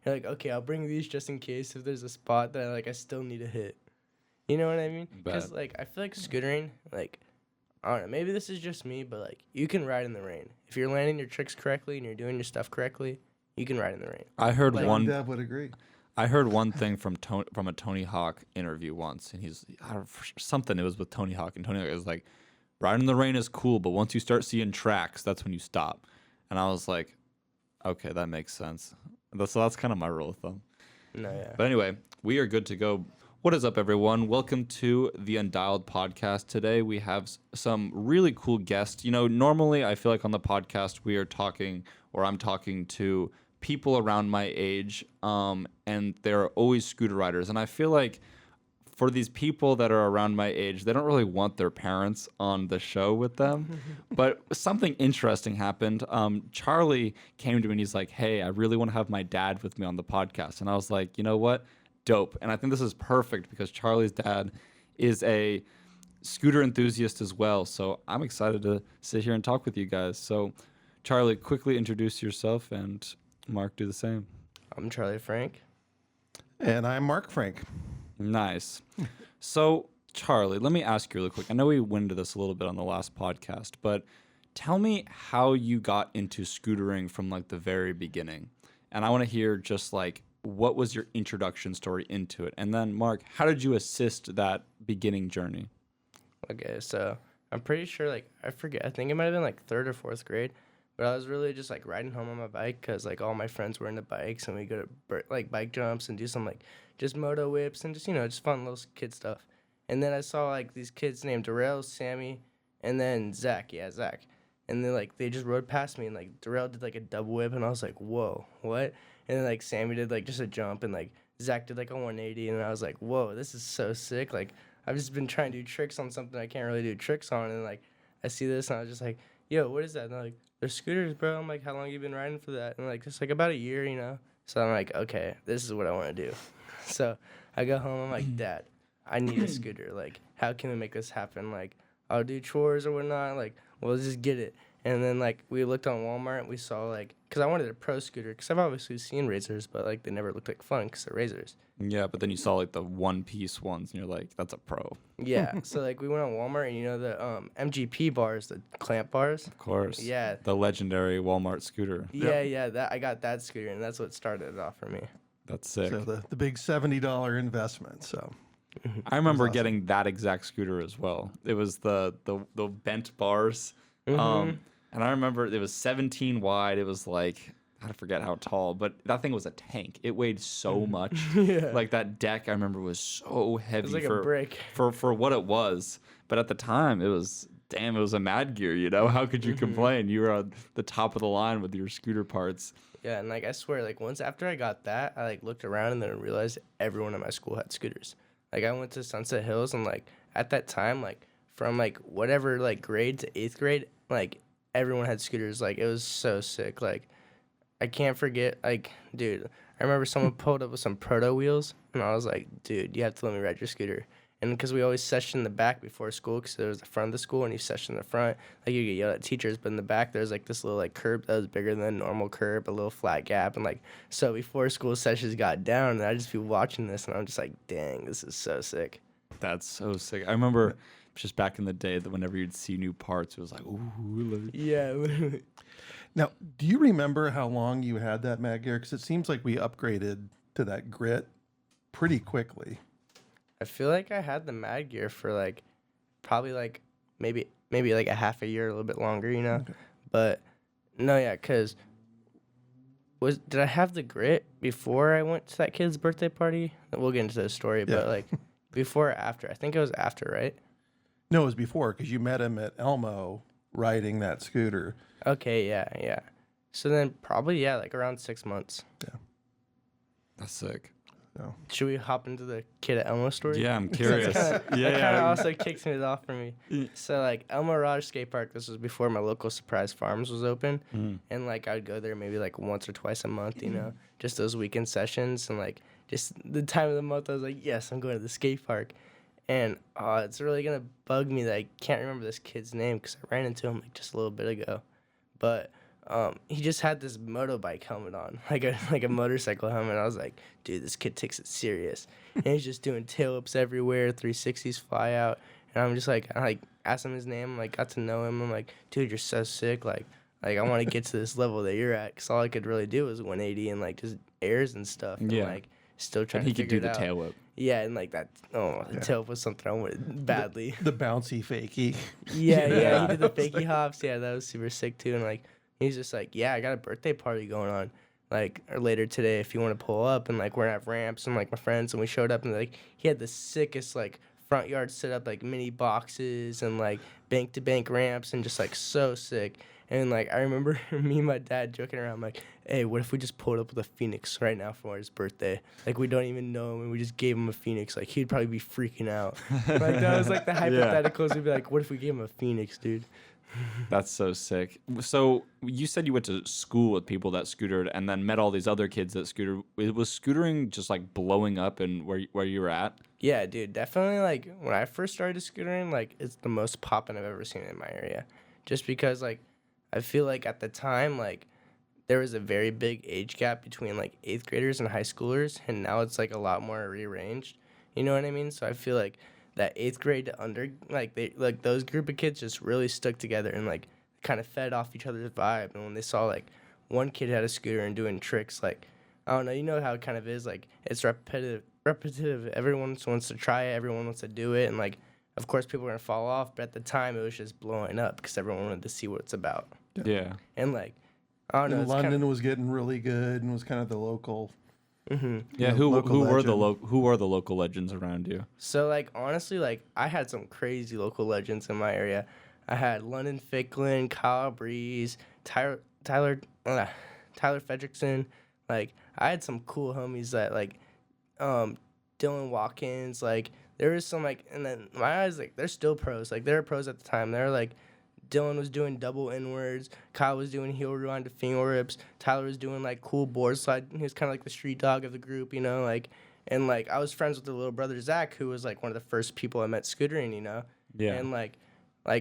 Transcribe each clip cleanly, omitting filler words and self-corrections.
You're like, okay, I'll bring these just in case if there's a spot that I still need to hit. You know what I mean? Because I feel like scootering, I don't know, maybe this is just me, but you can ride in the rain. If you're landing your tricks correctly and you're doing your stuff correctly, you can ride in the rain. I heard Dev would agree. I heard one thing from a Tony Hawk interview once, and something. It was with Tony Hawk, and Tony Hawk was like, "Riding in the rain is cool, but once you start seeing tracks, that's when you stop." And I was like, "Okay, that makes sense." So that's kind of my rule of thumb. No, yeah. But anyway, we are good to go. What is up, everyone? Welcome to the Undialed podcast. Today we have some really cool guests. You know, normally I feel like on the podcast we are talking, or I'm talking to people around my age, and they're always scooter riders. And I feel like for these people that are around my age, they don't really want their parents on the show with them. But something interesting happened. Charlie came to me and he's like, "Hey, I really want to have my dad with me on the podcast." And I was like, you know what? Dope. And I think this is perfect because Charlie's dad is a scooter enthusiast as well. So I'm excited to sit here and talk with you guys. So Charlie, quickly introduce yourself, and Mark, do the same. I'm Charlie Frank. And I'm Mark Frank. Nice. So, Charlie, let me ask you really quick. I know we went into this a little bit on the last podcast, but tell me how you got into scootering from the very beginning. And I want to hear just what was your introduction story into it? And then, Mark, how did you assist that beginning journey? Okay, so I'm pretty sure, I forget. I think it might have been, 3rd or 4th grade. But I was really just, riding home on my bike because, all my friends were into bikes. And we go to, bike jumps and do some, just moto whips and just, just fun little kid stuff. And then I saw, these kids named Darrell, Sammy, and then Zach. Yeah, Zach. And then, they just rode past me. And, Darrell did, a double whip. And I was like, whoa, what? And then, Sammy did, just a jump. And, Zach did, a 180. And I was like, whoa, this is so sick. I've just been trying to do tricks on something I can't really do tricks on. And, I see this. And I was just like, yo, what is that? And they're like, they're scooters, bro. I'm like, how long you been riding for that? And, just, about a year, So I'm like, okay, this is what I want to do. So I go home. I'm like, Dad, I need a scooter. How can we make this happen? I'll do chores or whatnot. Well, let's just get it. And then, we looked on Walmart, and we saw, because I wanted a pro scooter, because I've obviously seen razors, but, they never looked like fun because they're razors. Yeah, but then you saw, the one-piece ones, and you're like, that's a pro. Yeah, so, we went on Walmart, and, the MGP bars, the clamp bars. Of course. Yeah. The legendary Walmart scooter. Yeah, I got that scooter, and that's what started it off for me. That's sick. So the big $70 investment, so... I remember getting that exact scooter as well. It was the bent bars. And I remember it was 17 wide. It was I forget how tall, but that thing was a tank. It weighed so much. Yeah. That deck I remember was so heavy. It was a brick. For what it was. But at the time it was a mad gear, How could you complain? You were on the top of the line with your scooter parts. Yeah, and I swear, once after I got that, I looked around and then realized everyone in my school had scooters. I went to Sunset Hills and at that time, from whatever grade to 8th grade, everyone had scooters. It was so sick. I can't forget, dude, I remember someone pulled up with some proto wheels, and I was like, dude, you have to let me ride your scooter. And because we always session in the back before school, because there was the front of the school, and you session in the front, you get yelled at teachers, but in the back, there's this little curb that was bigger than a normal curb, a little flat gap, and so before school sessions got down, and I'd just be watching this, and I'm just like, dang, this is so sick. That's so sick. I remember just back in the day that whenever you'd see new parts, it was like, ooh. Yeah. Now, do you remember how long you had that mag gear? Because it seems like we upgraded to that grit pretty quickly. I feel like I had the Mad Gear for probably maybe a half a year, a little bit longer, Okay. But no, yeah, because did I have the grit before I went to that kid's birthday party? We'll get into the story, yeah. But before or after? I think it was after, right? No, it was before because you met him at Elmo riding that scooter. Okay, yeah. So then probably around 6 months. Yeah, that's sick. So. Should we hop into the kid at Elmo story? Yeah, I'm curious. That kind of also kicks it off for me. So Elmo Mirage skate park, this was before my local Surprise Farms was open, and I'd go there maybe once or twice a month, just those weekend sessions, and just the time of the month I was like, yes, I'm going to the skate park, and it's really gonna bug me that I can't remember this kid's name because I ran into him just a little bit ago, but he just had this motorbike helmet on, like a motorcycle helmet. I was like, dude, this kid takes it serious. And he's just doing tail whips everywhere, 360s fly out. And I'm just like, I asked him his name, like got to know him. I'm like, dude, you're so sick. Like I want to get to this level that you're at, because all I could really do was 180 and like just airs and stuff. And, like still trying to figure it out. He could do the tail whip. Yeah, and like that. Oh, the tail whip was something I wanted badly. The bouncy fakie. Yeah, he did the fakie hops. Yeah, that was super sick too. And like he's just like, yeah, I got a birthday party going on, like or later today if you want to pull up. And like we're gonna have ramps and like my friends, and we showed up and like he had the sickest like front yard set up, like mini boxes and like bank to bank ramps, and just like so sick. And like I remember me and my dad joking around, like, hey, what if we just pulled up with a Phoenix right now for his birthday? Like we don't even know him and we just gave him a Phoenix. Like he'd probably be freaking out. Like that was like the hypotheticals. We'd be like, what if we gave him a Phoenix, dude? That's so sick. So you said you went to school with people that scootered and then met all these other kids that scootered. Was scootering just like blowing up in where you were at? Yeah, dude, definitely. Like when I first started scootering, like it's the most poppin' I've ever seen in my area. Just because like I feel like at the time, like there was a very big age gap between like 8th graders and high schoolers, and now it's like a lot more rearranged. You know what I mean? So I feel like that 8th grade to under, like they like those group of kids just really stuck together and like kind of fed off each other's vibe. And when they saw like one kid had a scooter and doing tricks, like I don't know, you know how it kind of is, like it's repetitive. Everyone wants to try it, everyone wants to do it, and like of course people are gonna fall off. But at the time it was just blowing up because everyone wanted to see what it's about. Yeah. And like I don't know, And London was getting really good and was kind of the local. Mm-hmm. Yeah, who were the local legends around you? So like honestly, like I had some crazy local legends in my area. I had London Ficklin, Kyle Breeze, Tyler Fredrickson. Like I had some cool homies that like Dylan Watkins. Like there was some like, and then my eyes, like they're still pros. Like they were pros at the time. They're like Dylan was doing double inwards, Kyle was doing heel rewind to finger rips, Tyler was doing like cool board slide. He was kind of like the street dog of the group, you know, like, and like I was friends with the little brother Zach, who was like one of the first people I met scootering, you know. Yeah. And like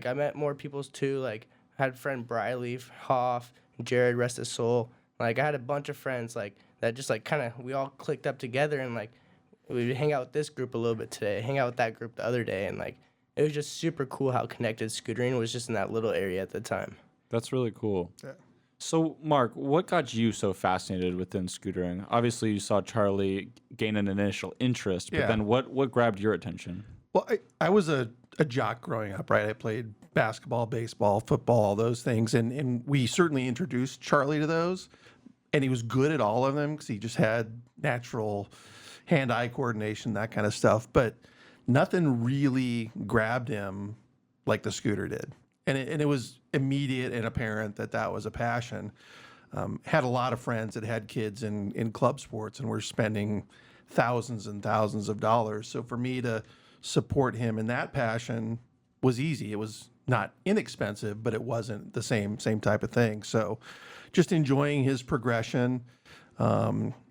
I met more people too. Like I had a friend Briley Hoff, Jared, rest his soul. Like I had a bunch of friends like that, just like kind of we all clicked up together, and like we would hang out with this group a little bit today, hang out with that group the other day, and like it was just super cool how connected scootering was just in that little area at the time. That's really cool. Yeah. So, Mark, what got you so fascinated within scootering? Obviously, you saw Charlie gain an initial interest, but then what grabbed your attention? Well, I was a jock growing up, right? I played basketball, baseball, football, all those things. And we certainly introduced Charlie to those. And he was good at all of them because he just had natural hand-eye coordination, that kind of stuff. But nothing really grabbed him like the scooter did. And it was immediate and apparent that that was a passion. Had a lot of friends that had kids in club sports and were spending thousands and thousands of dollars. So for me to support him in that passion was easy. It was not inexpensive, but it wasn't the same type of thing. So just enjoying his progression.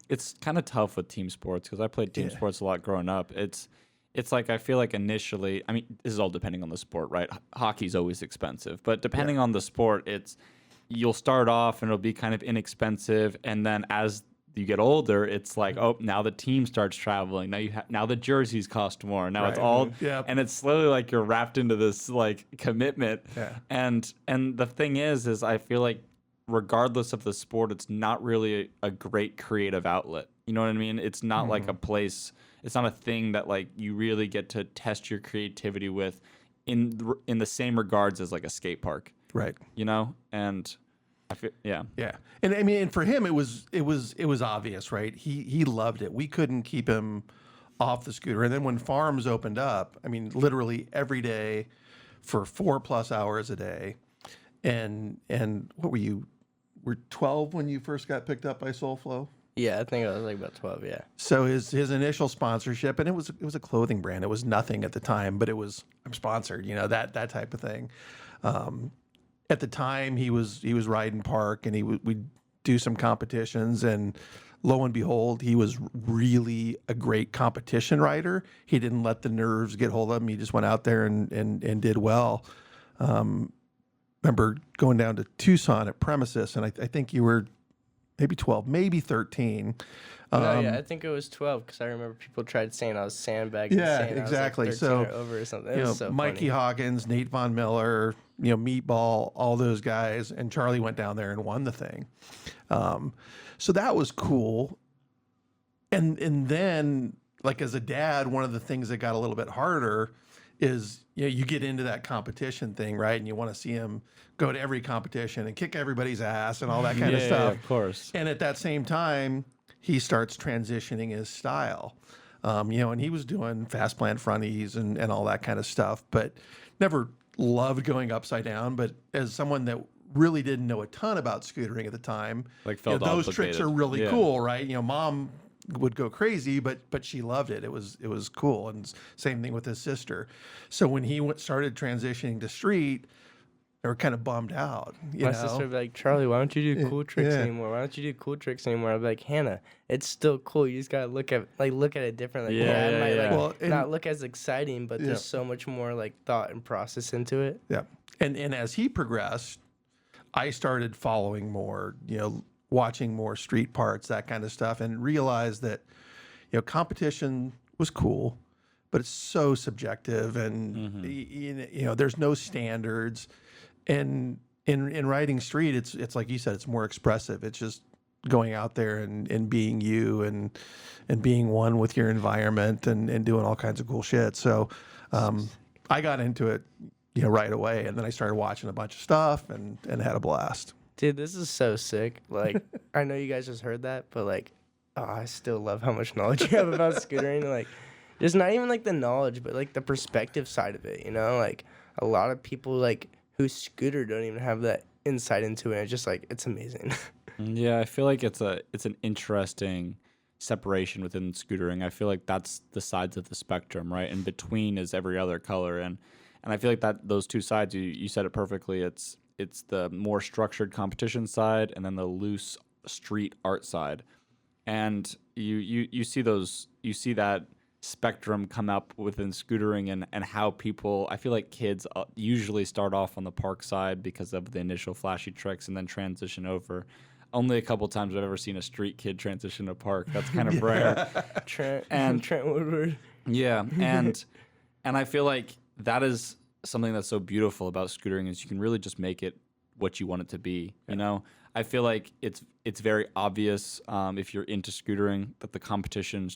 It's kind of tough with team sports because I played team sports a lot growing up. It's like I feel like initially, I mean, this is all depending on the sport, right? Hockey's always expensive, but depending on the sport, you'll start off and it'll be kind of inexpensive, and then as you get older, it's like, oh, now the team starts traveling. Now the jerseys cost more. Now it's all, and it's slowly like you're wrapped into this like commitment. Yeah. And the thing is I feel like regardless of the sport, it's not really a great creative outlet. You know what I mean? It's not like a place. It's not a thing that like you really get to test your creativity with in the same regards as like a skate park. Right. You know? And I feel, yeah. And I mean, and for him, it was obvious, right? He loved it. We couldn't keep him off the scooter. And then when farms opened up, I mean, literally every day for 4+ hours a day. And what were you? Were 12 when you first got picked up by Soulflow? Yeah, I think I was like about 12, yeah. So his initial sponsorship, and it was a clothing brand. It was nothing at the time, but it was, I'm sponsored, you know, that type of thing. At the time, he was riding park, and we'd do some competitions, and lo and behold, he was really a great competition rider. He didn't let the nerves get hold of him. He just went out there and did well. remember going down to Tucson at Premises, and I think you were maybe 12, maybe 13. No, yeah, I think it was 12 because I remember people tried saying I was sandbagging. Yeah, saying exactly. I was like 13 So, or over or something. It was so Mikey funny. Hoggins, Nate Von Miller, Meatball, all those guys, and Charlie went down there and won the thing. So that was cool. And then, like as a dad, one of the things that got a little bit harder is you get into that competition thing, right? And you want to see him go to every competition and kick everybody's ass and all that kind of stuff. Yeah, of course. And at that same time, he starts transitioning his style. And he was doing fast plant fronties and all that kind of stuff, but never loved going upside down. But as someone that really didn't know a ton about scootering at the time, Like felt those tricks obligated. are really Yeah. cool, right? Mom would go crazy, but she loved it. It was cool. And same thing with his sister. So when he started transitioning to street, they were kind of bummed out. My sister would be like, Charlie, why don't you do cool tricks yeah. anymore? Why don't you do cool tricks anymore? I'd be like, Hannah, it's still cool. You just gotta look at it differently. Yeah, It might yeah. Well, and- not look as exciting, but Yeah. there's so much more like thought and process into it. Yeah. And as he progressed, I started following more, watching more street parts, that kind of stuff, and realized that, competition was cool, but it's so subjective, and there's no standards. And in riding street, it's like you said, it's more expressive. It's just going out there and being you and being one with your environment and doing all kinds of cool shit. So I got into it, right away, and then I started watching a bunch of stuff and had a blast. Dude, this is so sick. Like, I know you guys just heard that, but like, I still love how much knowledge you have about scootering. Like, just not even like the knowledge, but like the perspective side of it. Like a lot of people like who scooter don't even have that insight into it. It's just like it's amazing. Yeah, I feel like it's an interesting separation within scootering. I feel like that's the sides of the spectrum, right? In between is every other color, and I feel like that those two sides, you said it perfectly. It's the more structured competition side, and then the loose street art side. And you see that spectrum come up within scootering and how people, I feel like kids usually start off on the park side because of the initial flashy tricks and then transition over. Only a couple times I've ever seen a street kid transition to park. That's kind of rare. Trent Woodward. Yeah, and I feel like that is something that's so beautiful about scootering is you can really just make it what you want it to be. I feel like it's very obvious if you're into scootering that the competition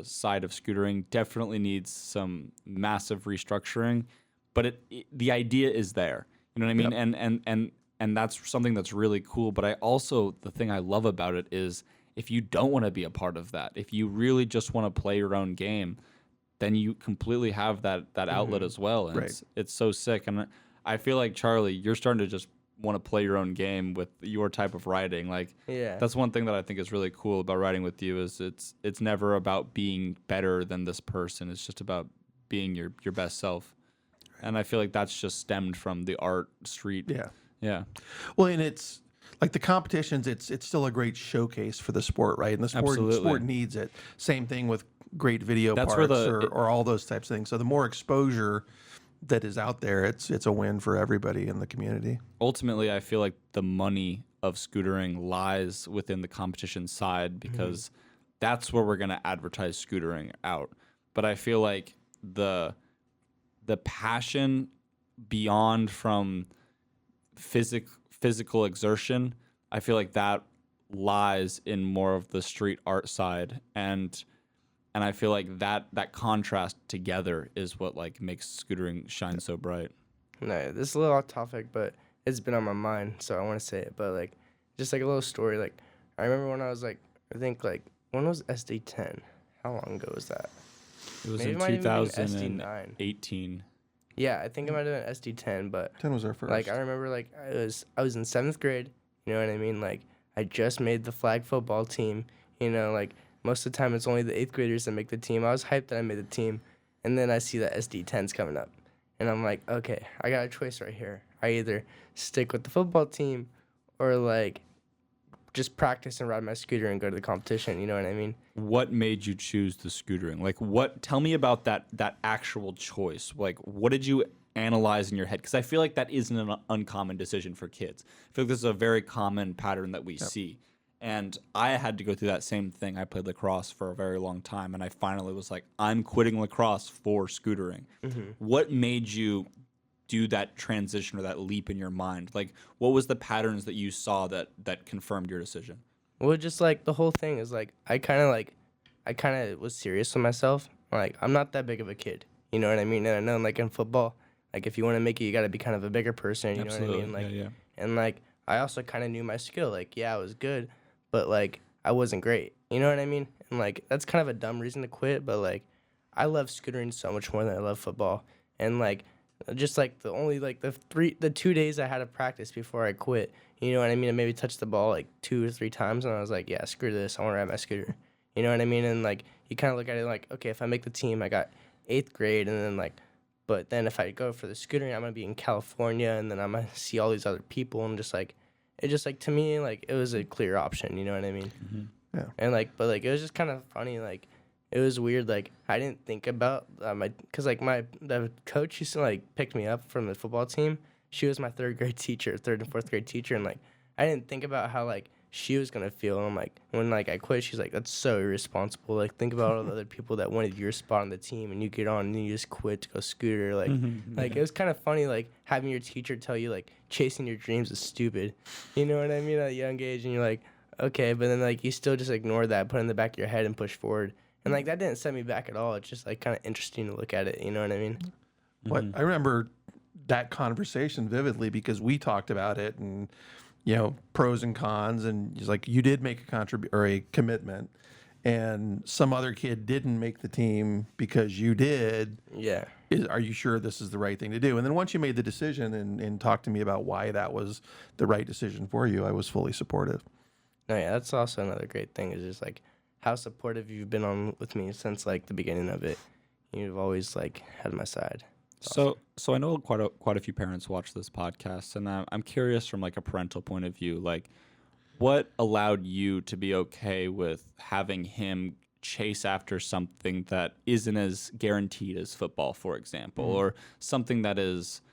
side of scootering definitely needs some massive restructuring, but the idea is there. You know what I mean? Yep. And that's something that's really cool. But the thing I love about it is if you don't want to be a part of that, if you really just want to play your own game, then you completely have that outlet as well. And Right. it's so sick. And I feel like, Charlie, you're starting to just want to play your own game with your type of riding. Like, Yeah. that's one thing that I think is really cool about riding with you is it's never about being better than this person. It's just about being your best self. And I feel like that's just stemmed from the art street. Yeah. Yeah. Well, and it's like the competitions, it's still a great showcase for the sport, right? And the Absolutely. sport needs it. Same thing with great video That's parts where or all those types of things. So the more exposure that is out there, it's a win for everybody in the community. Ultimately, I feel like the money of scootering lies within the competition side because that's where we're going to advertise scootering out. But I feel like the passion beyond from physical exertion, I feel like that lies in more of the street art side, and I feel like that contrast together is what like makes scootering shine so bright. No, this is a little off topic, but it's been on my mind, so I want to say it. But like, just like a little story. Like, I remember when I was like, I think like when was SD10? How long ago was that? It was Maybe it in might even been 2018. SD9. Yeah, I think it might have been SD10, but 10 was our first. like I remember like I was in 7th grade, you know what I mean? Like I just made the flag football team, like most of the time it's only the 8th graders that make the team. I was hyped that I made the team, and then I see that SD10's coming up. And I'm like, okay, I got a choice right here. I either stick with the football team or like just practice and ride my scooter and go to the competition, you know what I mean? What made you choose the scootering? Like, tell me about that actual choice. Like, what did you analyze in your head? Because I feel like that isn't an uncommon decision for kids. I feel like this is a very common pattern that we see. And I had to go through that same thing. I played lacrosse for a very long time, and I finally was like, I'm quitting lacrosse for scootering. What made you do that transition or that leap in your mind? Like, what was the patterns that you saw that confirmed your decision? Well, just like the whole thing is like I kind of was serious with myself. Like I'm not that big of a kid, you know what I mean? And I know like in football, like if you want to make it, you got to be kind of a bigger person, you know what I mean? Like, yeah. and like I also kind of knew my skill. Like yeah, I was good, but like I wasn't great, you know what I mean? And like that's kind of a dumb reason to quit, but like I love scootering so much more than I love football, and like just like the only like the 2 days I had of practice before I quit, you know what I mean? I maybe touched the ball like 2 or 3 times, and I was like, yeah, screw this, I want to ride my scooter. You know what I mean? And like you kind of look at it like, okay, if I make the team, I got 8th grade, and then like, but then if I go for the scootering, I'm gonna be in California, and then I'm gonna see all these other people, and just like, it just like to me like it was a clear option. You know what I mean? Yeah. And like, but like it was just kind of funny. Like it was weird. Like I didn't think about because like the coach used to like pick me up from the football team. She was my 3rd grade teacher, 3rd and 4th grade teacher, and like I didn't think about how like she was gonna feel. And I'm like, when like I quit, she's like, that's so irresponsible. Like think about all the other people that wanted your spot on the team, and you get on and you just quit to go scooter. Like like it was kind of funny like having your teacher tell you like chasing your dreams is stupid. You know what I mean? At a young age, and you're like, okay, but then like you still just ignore that, put it in the back of your head and push forward. And like that didn't set me back at all. It's just like kind of interesting to look at it. You know what I mean? What I remember that conversation vividly because we talked about it and pros and cons, and he's like, you did make a commitment, and some other kid didn't make the team because you did. Yeah. Are you sure this is the right thing to do? And then once you made the decision and talked to me about why that was the right decision for you, I was fully supportive. No, yeah, that's also another great thing is just like how supportive you've been on with me since like the beginning of it. You've always like had my side. So I know quite a few parents watch this podcast, and I'm curious from like a parental point of view, like what allowed you to be okay with having him chase after something that isn't as guaranteed as football, for example, or something that is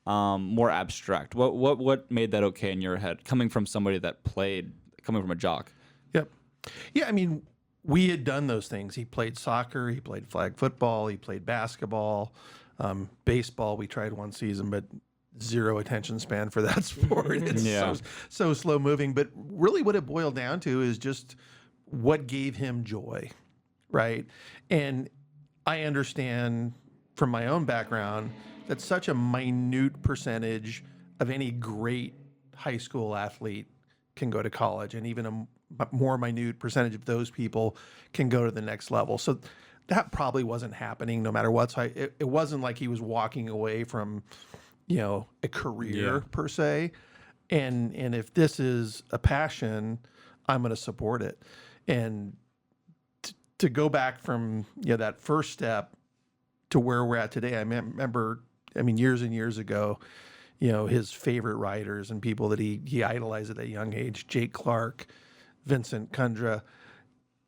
more abstract? What made that okay in your head, coming from somebody that played, coming from a jock? Yep. Yeah, I mean, we had done those things. He played soccer, he played flag football, he played basketball. Baseball, we tried one season, but zero attention span for that sport. It's so slow moving. But really what it boiled down to is just what gave him joy, right? And I understand from my own background that such a minute percentage of any great high school athlete can go to college, and even a more minute percentage of those people can go to the next level. So that probably wasn't happening no matter what. So it wasn't like he was walking away from, a career per se. And if this is a passion, I'm going to support it. And to go back from that first step to where we're at today, I remember, years and years ago, his favorite riders and people that he idolized at that young age, Jake Clark, Vincent Kundra.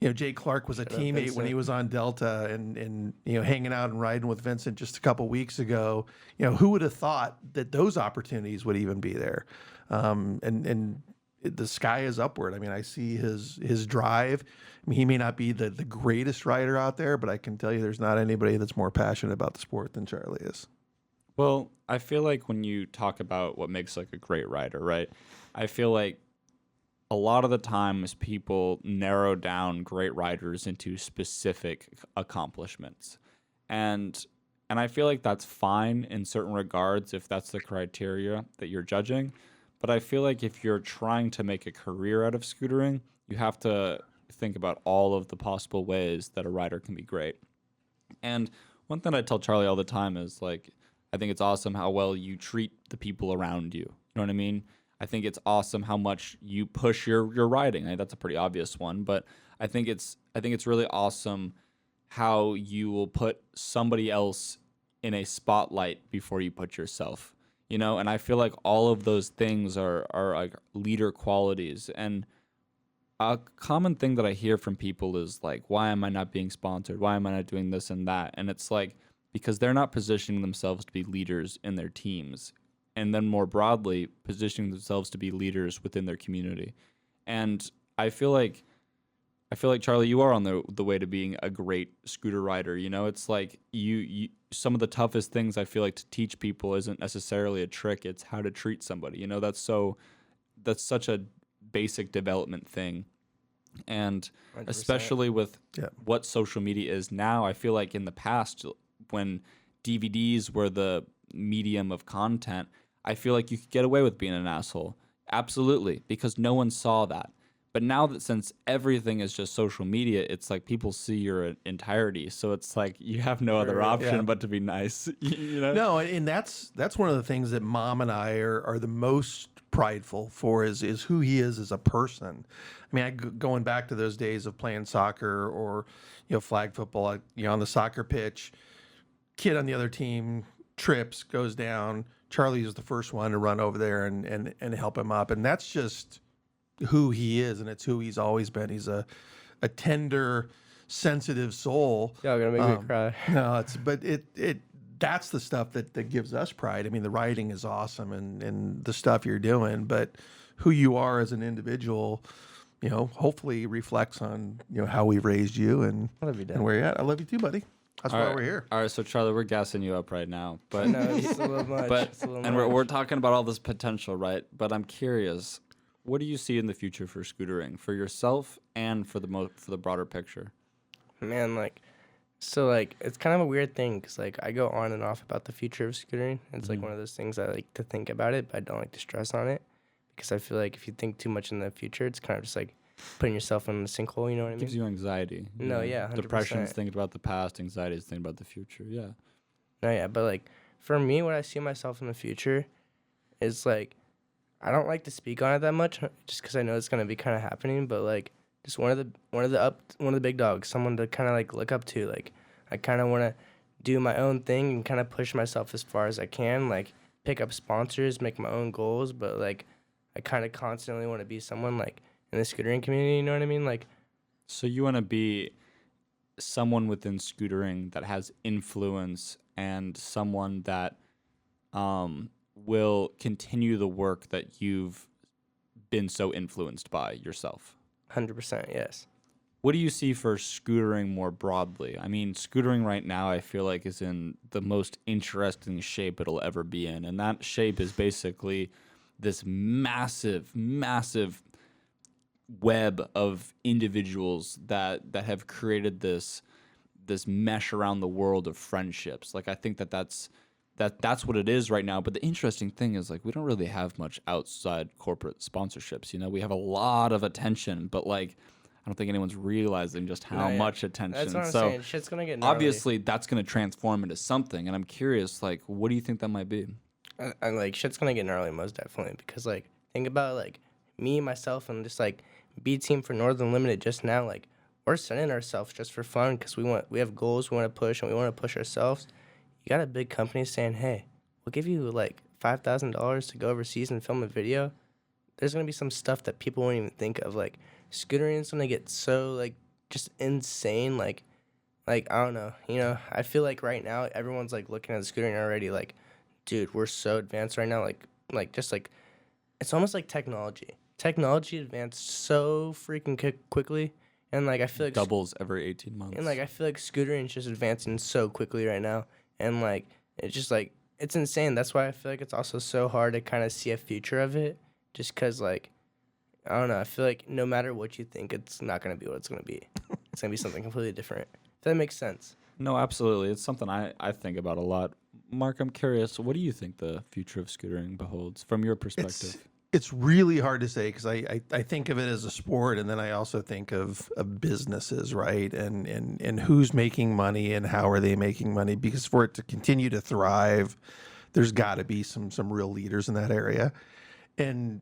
Jake Clark was a teammate when he was on Delta and hanging out and riding with Vincent just a couple weeks ago. Who would have thought that those opportunities would even be there? And the sky is upward. I see his drive. He may not be the greatest rider out there, but I can tell you there's not anybody that's more passionate about the sport than Charlie is. Well, I feel like when you talk about what makes like a great rider, right? I feel like a lot of the times people narrow down great riders into specific accomplishments. And I feel like that's fine in certain regards if that's the criteria that you're judging. But I feel like if you're trying to make a career out of scootering, you have to think about all of the possible ways that a rider can be great. And one thing I tell Charlie all the time is like, I think it's awesome how well you treat the people around you. You know what I mean? I think it's awesome how much you push your riding. That's a pretty obvious one, but I think it's really awesome how you will put somebody else in a spotlight before you put yourself. And I feel like all of those things are like leader qualities. And a common thing that I hear from people is like, why am I not being sponsored? Why am I not doing this and that? And it's like, because they're not positioning themselves to be leaders in their teams, and then more broadly positioning themselves to be leaders within their community. And I feel like Charlie, you are on the way to being a great scooter rider. You know, it's like you some of the toughest things I feel like to teach people isn't necessarily a trick, it's how to treat somebody. You know, that's such a basic development thing. And 100%. especially with Yeah. what social media is now, I feel like in the past when DVDs were the medium of content, I feel like you could get away with being an asshole. Absolutely, because no one saw that. But now that since everything is just social media, it's like people see your entirety. So it's like you have no other option yeah. but to be nice. You know? No, and that's one of the things that Mom and I are the most prideful for is who he is as a person. I mean, going back to those days of playing soccer or flag football, on the soccer pitch, kid on the other team trips, goes down. Charlie is the first one to run over there and help him up, and that's just who he is, and it's who he's always been. He's a tender, sensitive soul. Y'all gonna make me cry. No, that's the stuff that gives us pride. I mean, the writing is awesome and the stuff you're doing, but who you are as an individual, hopefully reflects on how we raised you and where you're at. I love you too, buddy. That's why we're here. All right, so Charlie, we're gassing you up right now, but No, it's a little much. we're talking about all this potential, right? But I'm curious, what do you see in the future for scootering, for yourself and for the broader picture? Man, it's kind of a weird thing because I go on and off about the future of scootering. It's like one of those things I like to think about it, but I don't like to stress on it because I feel like if you think too much in the future, it's kind of just like putting yourself in a sinkhole. You know what I mean? It gives you anxiety. No, yeah, 100%. Depression is thinking about the past. Anxiety is thinking about the future. Yeah. No, yeah, but for me, what I see myself in the future is I don't like to speak on it that much just because I know it's gonna be kind of happening. But just one of the big dogs, someone to kind of look up to. I kind of want to do my own thing and kind of push myself as far as I can. Pick up sponsors, make my own goals. But I kind of constantly want to be someone in the scootering community. You know what I mean? So you want to be someone within scootering that has influence and someone that will continue the work that you've been so influenced by yourself. 100%, yes. What do you see for scootering more broadly? I mean, scootering right now I feel like is in the most interesting shape it'll ever be in. And that shape is basically this massive, massive web of individuals that have created this mesh around the world of friendships. I think that's what it is right now. But the interesting thing is we don't really have much outside corporate sponsorships. We have a lot of attention, but I don't think anyone's realizing just how much attention. That's what I'm saying. Shit's gonna get gnarly. Obviously that's gonna transform into something, and I'm curious, what do you think that might be? I shit's gonna get gnarly most definitely because think about me, myself, and just B team for Northern Limited just now. We're setting ourselves just for fun because we have goals we want to push and we want to push ourselves. You got a big company saying, hey, we'll give you $5,000 to go overseas and film a video. There's going to be some stuff that people won't even think of. Scootering is going to get so just insane. I don't know. I feel right now everyone's looking at scootering already dude, we're so advanced right now. It's almost like technology. Technology advanced so freaking quickly. And I feel doubles every 18 months. And I feel scootering is just advancing so quickly right now. And it's just it's insane. That's why I feel it's also so hard to kind of see a future of it. Just because I don't know. I feel no matter what you think, it's not going to be what it's going to be. It's going to be something completely different. If that makes sense. No, absolutely. It's something I think about a lot. Mark, I'm curious, what do you think the future of scootering beholds from your perspective? It's really hard to say because I think of it as a sport, and then I also think of businesses, right? And who's making money and how are they making money? Because for it to continue to thrive, there's got to be some real leaders in that area. And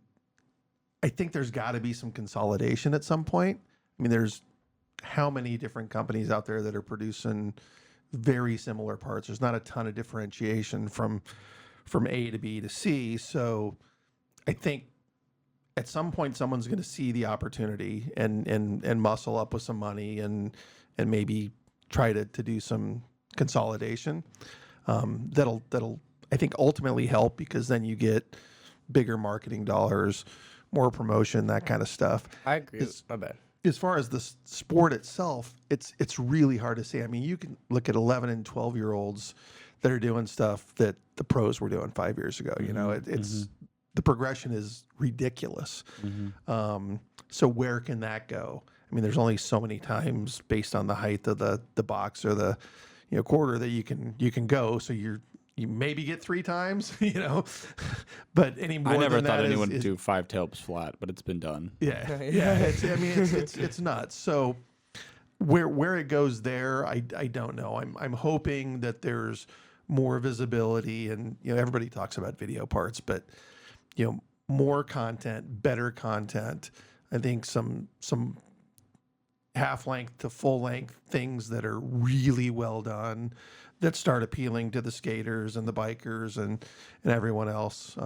I think there's got to be some consolidation at some point. I mean, there's how many different companies out there that are producing very similar parts. There's not a ton of differentiation from A to B to C. So I think at some point someone's going to see the opportunity and muscle up with some money and maybe try to do some consolidation. That'll I think ultimately help, because then you get bigger marketing dollars, more promotion, that kind of stuff. I agree. My bad. As far as the sport itself, it's really hard to say. I mean, you can look at 11 and 12-year-olds that are doing stuff that the pros were doing 5 years ago. You know, it's the progression is ridiculous. So where can that go? I mean, there's only so many times based on the height of the box or the quarter that you can go. So you maybe get 3 times, but any more I never than thought that anyone would do 5 tails flat, but it's been done. Yeah. It's nuts. So where it goes there, I don't know. I'm hoping that there's more visibility, and everybody talks about video parts, but more content, better content. I think some half length to full length things that are really well done, that start appealing to the skaters and the bikers and everyone else.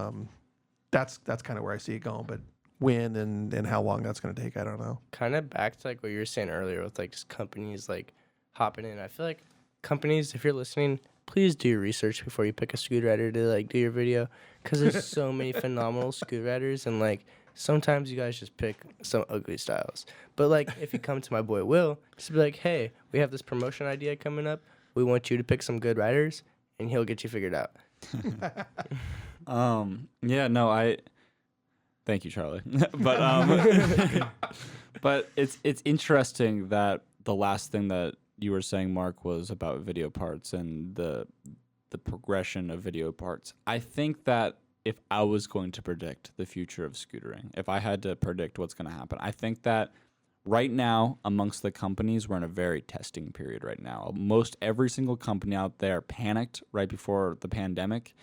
That's kind of where I see it going, but when and how long that's going to take, I don't know. Kind of back to like what you were saying earlier with like just companies like hopping in. I feel like companies, if you're listening, please do your research before you pick a scooter rider to like do your video, because there's so many phenomenal scooter riders, and like sometimes you guys just pick some ugly styles. But like if you come to my boy Will, just be like, hey, we have this promotion idea coming up. We want you to pick some good riders, and he'll get you figured out. Yeah, no, thank you, Charlie. But it's interesting that the last thing that you were saying, Mark, was about video parts and the progression of video parts. I think that if I was going to predict the future of scootering, if I had to predict what's going to happen, I think that right now, amongst the companies, we're in a very testing period right now. Most every single company out there panicked right before the pandemic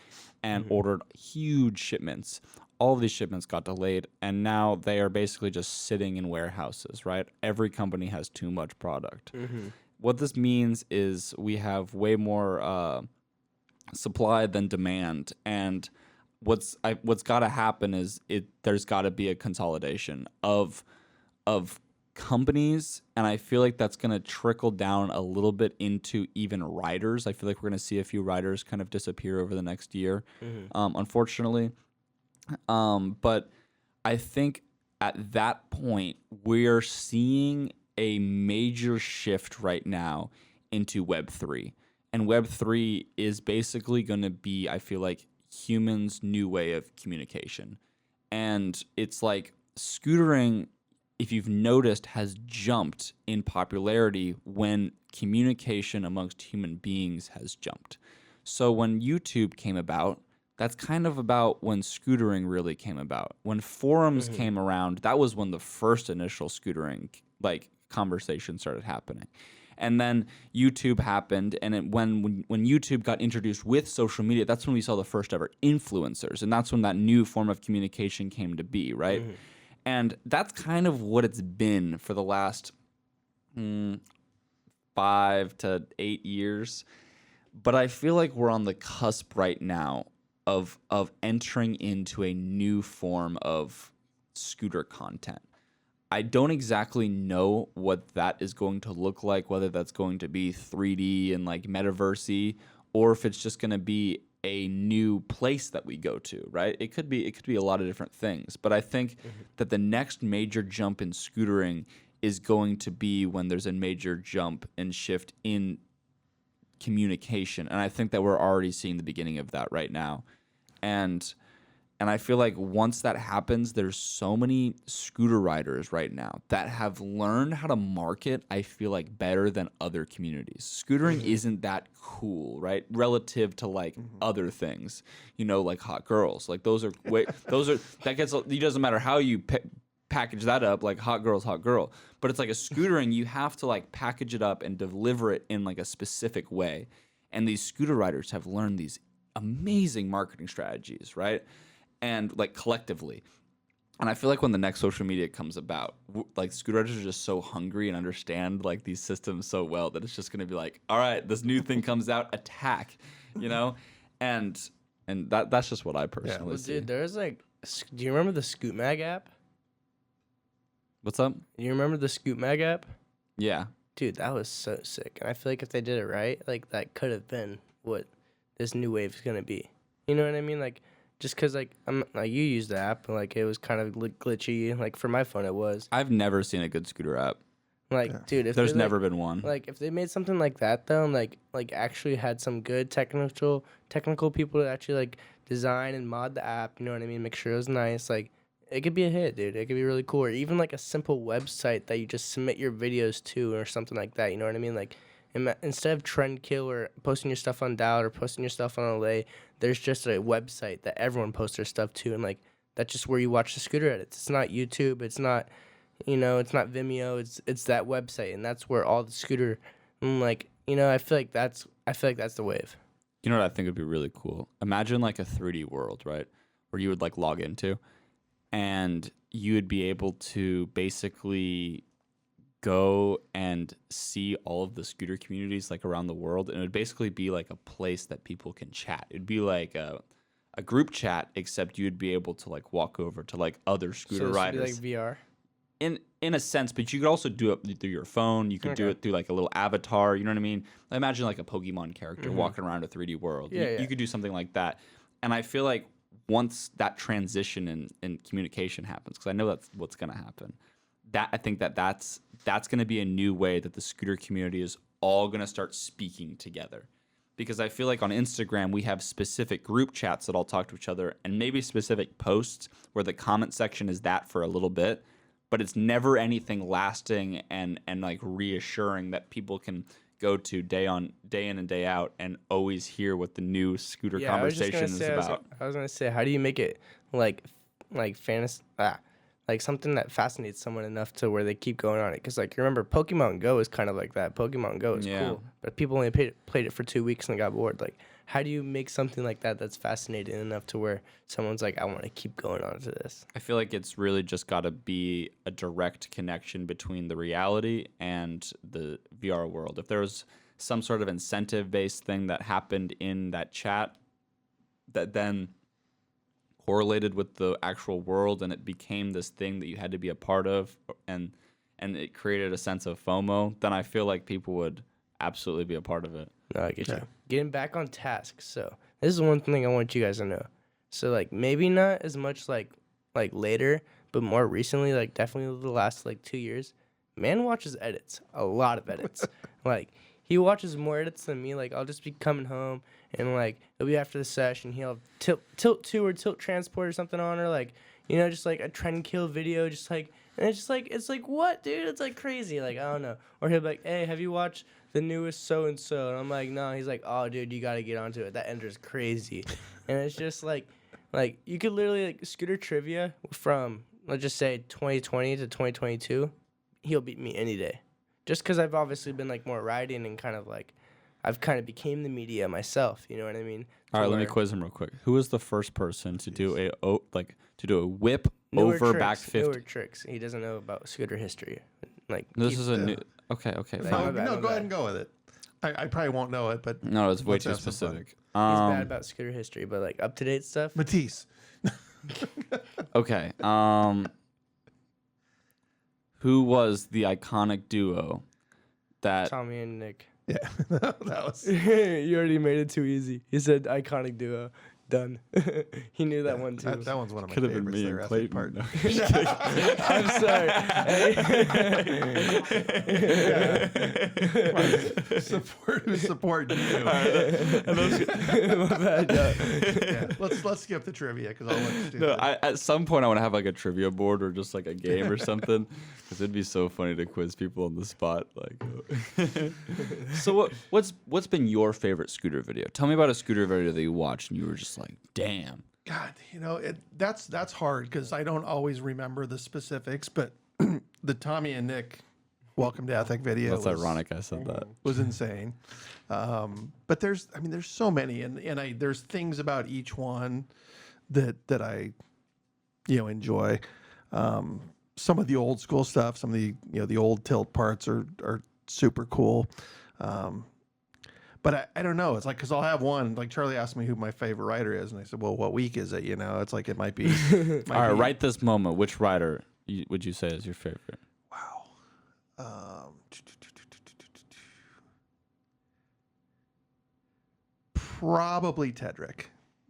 and ordered huge shipments. All of these shipments got delayed, and now they are basically just sitting in warehouses, right? Every company has too much product. What this means is we have way more supply than demand, and what's got to happen is there's got to be a consolidation of companies, and I feel like that's going to trickle down a little bit into even riders. I feel like we're going to see a few riders kind of disappear over the next year, unfortunately. But I think at that point, we're seeing a major shift right now into Web3. And Web3 is basically going to be, I feel like, humans' new way of communication. And it's like scootering, if you've noticed, has jumped in popularity when communication amongst human beings has jumped. So when YouTube came about, that's kind of about when scootering really came about. When forums came around, that was when the first initial scootering conversation started happening. And then YouTube happened, and when YouTube got introduced with social media, that's when we saw the first ever influencers, and that's when that new form of communication came to be, right? And that's kind of what it's been for the last 5 to 8 years. But I feel like we're on the cusp right now of entering into a new form of scooter content. I don't exactly know what that is going to look like, whether that's going to be 3D and like metaverse-y, or if it's just going to be a new place that we go to, right? It could be a lot of different things. But I think that the next major jump in scootering is going to be when there's a major jump and shift in communication. And I think that we're already seeing the beginning of that right now. And I feel like once that happens, there's so many scooter riders right now that have learned how to market, I feel like, better than other communities. Scootering isn't that cool, right? Relative to like other things, like hot girls. Like it doesn't matter how you package that up, like hot girl. But it's like a scootering, you have to like package it up and deliver it in like a specific way. And these scooter riders have learned these amazing marketing strategies, right? And like collectively. And I feel like when the next social media comes about, like scooter riders are just so hungry and understand like these systems so well that it's just going to be like, all right, this new thing comes out, attack, and that's just what I personally see. Dude, there's like, do you remember the Scoot Mag app? What's up? You remember the Scoot Mag app? Yeah. dude, that was so sick. And I feel like if they did it right, like that could have been what this new wave is gonna be. You know what I mean? Like, just cause like you used the app, and like it was kind of glitchy. Like for my phone, it was. I've never seen a good scooter app. Like, dude, if There's they, never like, been one. Like if they made something like that though, and like actually had some good technical people to actually like design and mod the app. You know what I mean? Make sure it was nice. Like it could be a hit, dude. It could be really cool. Or even like a simple website that you just submit your videos to, or something like that. You know what I mean? Like instead of Trendkill or posting your stuff on Dial or posting your stuff on Olay, there's just a website that everyone posts their stuff to, and like that's just where you watch the scooter edits. It's not YouTube. It's not, it's not Vimeo. It's that website, and that's where all the scooter, and like, I feel like that's the wave. You know what I think would be really cool? Imagine like a 3D world, right? Where you would like log into, and you would be able to basically go and see all of the scooter communities like around the world, and it would basically be like a place that people can chat. It'd be like a group chat, except you'd be able to like walk over to like other scooter riders. Like VR. In a sense, but you could also do it through your phone. You could do it through like a little avatar. You know what I mean? Imagine like a Pokemon character walking around a 3D world. You could do something like that. And I feel like once that transition in communication happens, because I know that's what's going to happen, I think that's going to be a new way that the scooter community is all going to start speaking together. Because I feel like on Instagram, we have specific group chats that all talk to each other, and maybe specific posts where the comment section is that for a little bit, but it's never anything lasting and like reassuring that people can go to day in and day out and always hear what the new scooter conversation is about. I was gonna say, how do you make it like fantasy, like something that fascinates someone enough to where they keep going on it? Because like, remember, Pokemon Go is kind of like that. Pokemon Go is cool, but people only played it for 2 weeks and got bored. Like, how do you make something like that that's fascinating enough to where someone's like, I want to keep going on to this? I feel like it's really just got to be a direct connection between the reality and the VR world. If there was some sort of incentive-based thing that happened in that chat that then correlated with the actual world, and it became this thing that you had to be a part of, and it created a sense of FOMO, then I feel like people would absolutely be a part of it. No, I get you. Getting back on task. So this is one thing I want you guys to know. So like maybe not as much like later, but more recently, like definitely the last like 2 years, man watches edits, a lot of edits. Like he watches more edits than me. Like I'll just be coming home and like it'll be after the session, he'll tilt 2 or tilt transport or something on, or like, just like a trend kill video, just like, and it's like what, dude? It's like crazy. Like I don't know. Or he'll be like, hey, have you watched the newest so and so? And I'm like, no. He's like, oh, dude, you gotta get onto it. That ender's crazy. And it's just like you could literally like scooter trivia from, let's just say 2020 to 2022. He'll beat me any day, just because I've obviously been like more riding and kind of like I've kind of became the media myself. You know what I mean? All right, let me quiz him real quick. Who was the first person to do a whip over back 50? Newer tricks. He doesn't know about scooter history. Like this is a new. Okay. Like, No, bad, go ahead and go with it. I probably won't know it, but No, it's way let's too have some fun. specific. He's bad about scooter history, but like up to date stuff. Matisse. Okay. Who was the iconic duo that? Tommy and Nick. Yeah, that was. You already made it too easy. He said iconic duo. Done. He knew that one too. That one's one of my Could have favorites. been me there, and athlete Clayton. part. I'm sorry. Who's supporting you? My bad, Yeah, let's skip the trivia because I'll look stupid. No, at some point I want to have like a trivia board or just like a game or something, because it'd be so funny to quiz people on the spot. Like, so what's been your favorite scooter video? Tell me about a scooter video that you watched and you were just like, damn. God, that's hard because I don't always remember the specifics, but the Tommy and Nick Welcome to Ethic video That's ironic I said that. was insane. But there's so many, and there's things about each one that I enjoy. Some of the old school stuff, some of the the old tilt parts are super cool. But I don't know. It's like, because I'll have one, like Charlie asked me who my favorite rider is, and I said, well, what week is it? It's like it might be. All right, right this moment, which rider would you say is your favorite? Wow. Probably Tedrick.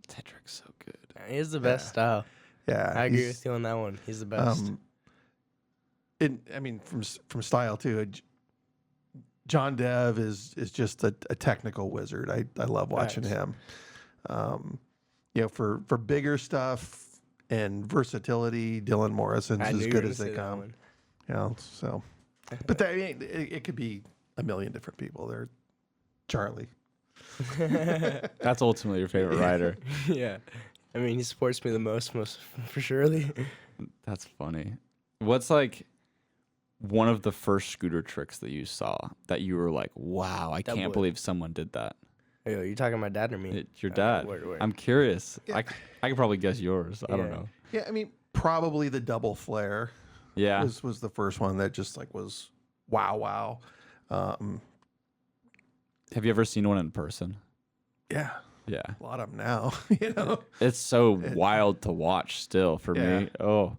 Tedrick's so good. He's the best style. Yeah, I agree with you on that one. He's the best. From style too. John Dev is just a technical wizard. I love watching him. For bigger stuff and versatility, Dylan Morrison's as good as they come. But it could be a million different people. They're Charlie. That's ultimately your favorite rider. Yeah. I mean, he supports me the most for surely. That's funny. What's like one of the first scooter tricks that you saw that you were like, wow, I can't believe someone did that? Yo, you talking about dad or me? It's your dad. Word. I'm curious. Yeah. I could probably guess yours. I don't know. Yeah, I mean, probably the double flare. Yeah. was the first one that just like was wow. Have you ever seen one in person? Yeah. Yeah. A lot of them now, It's so wild to watch still for me. Oh,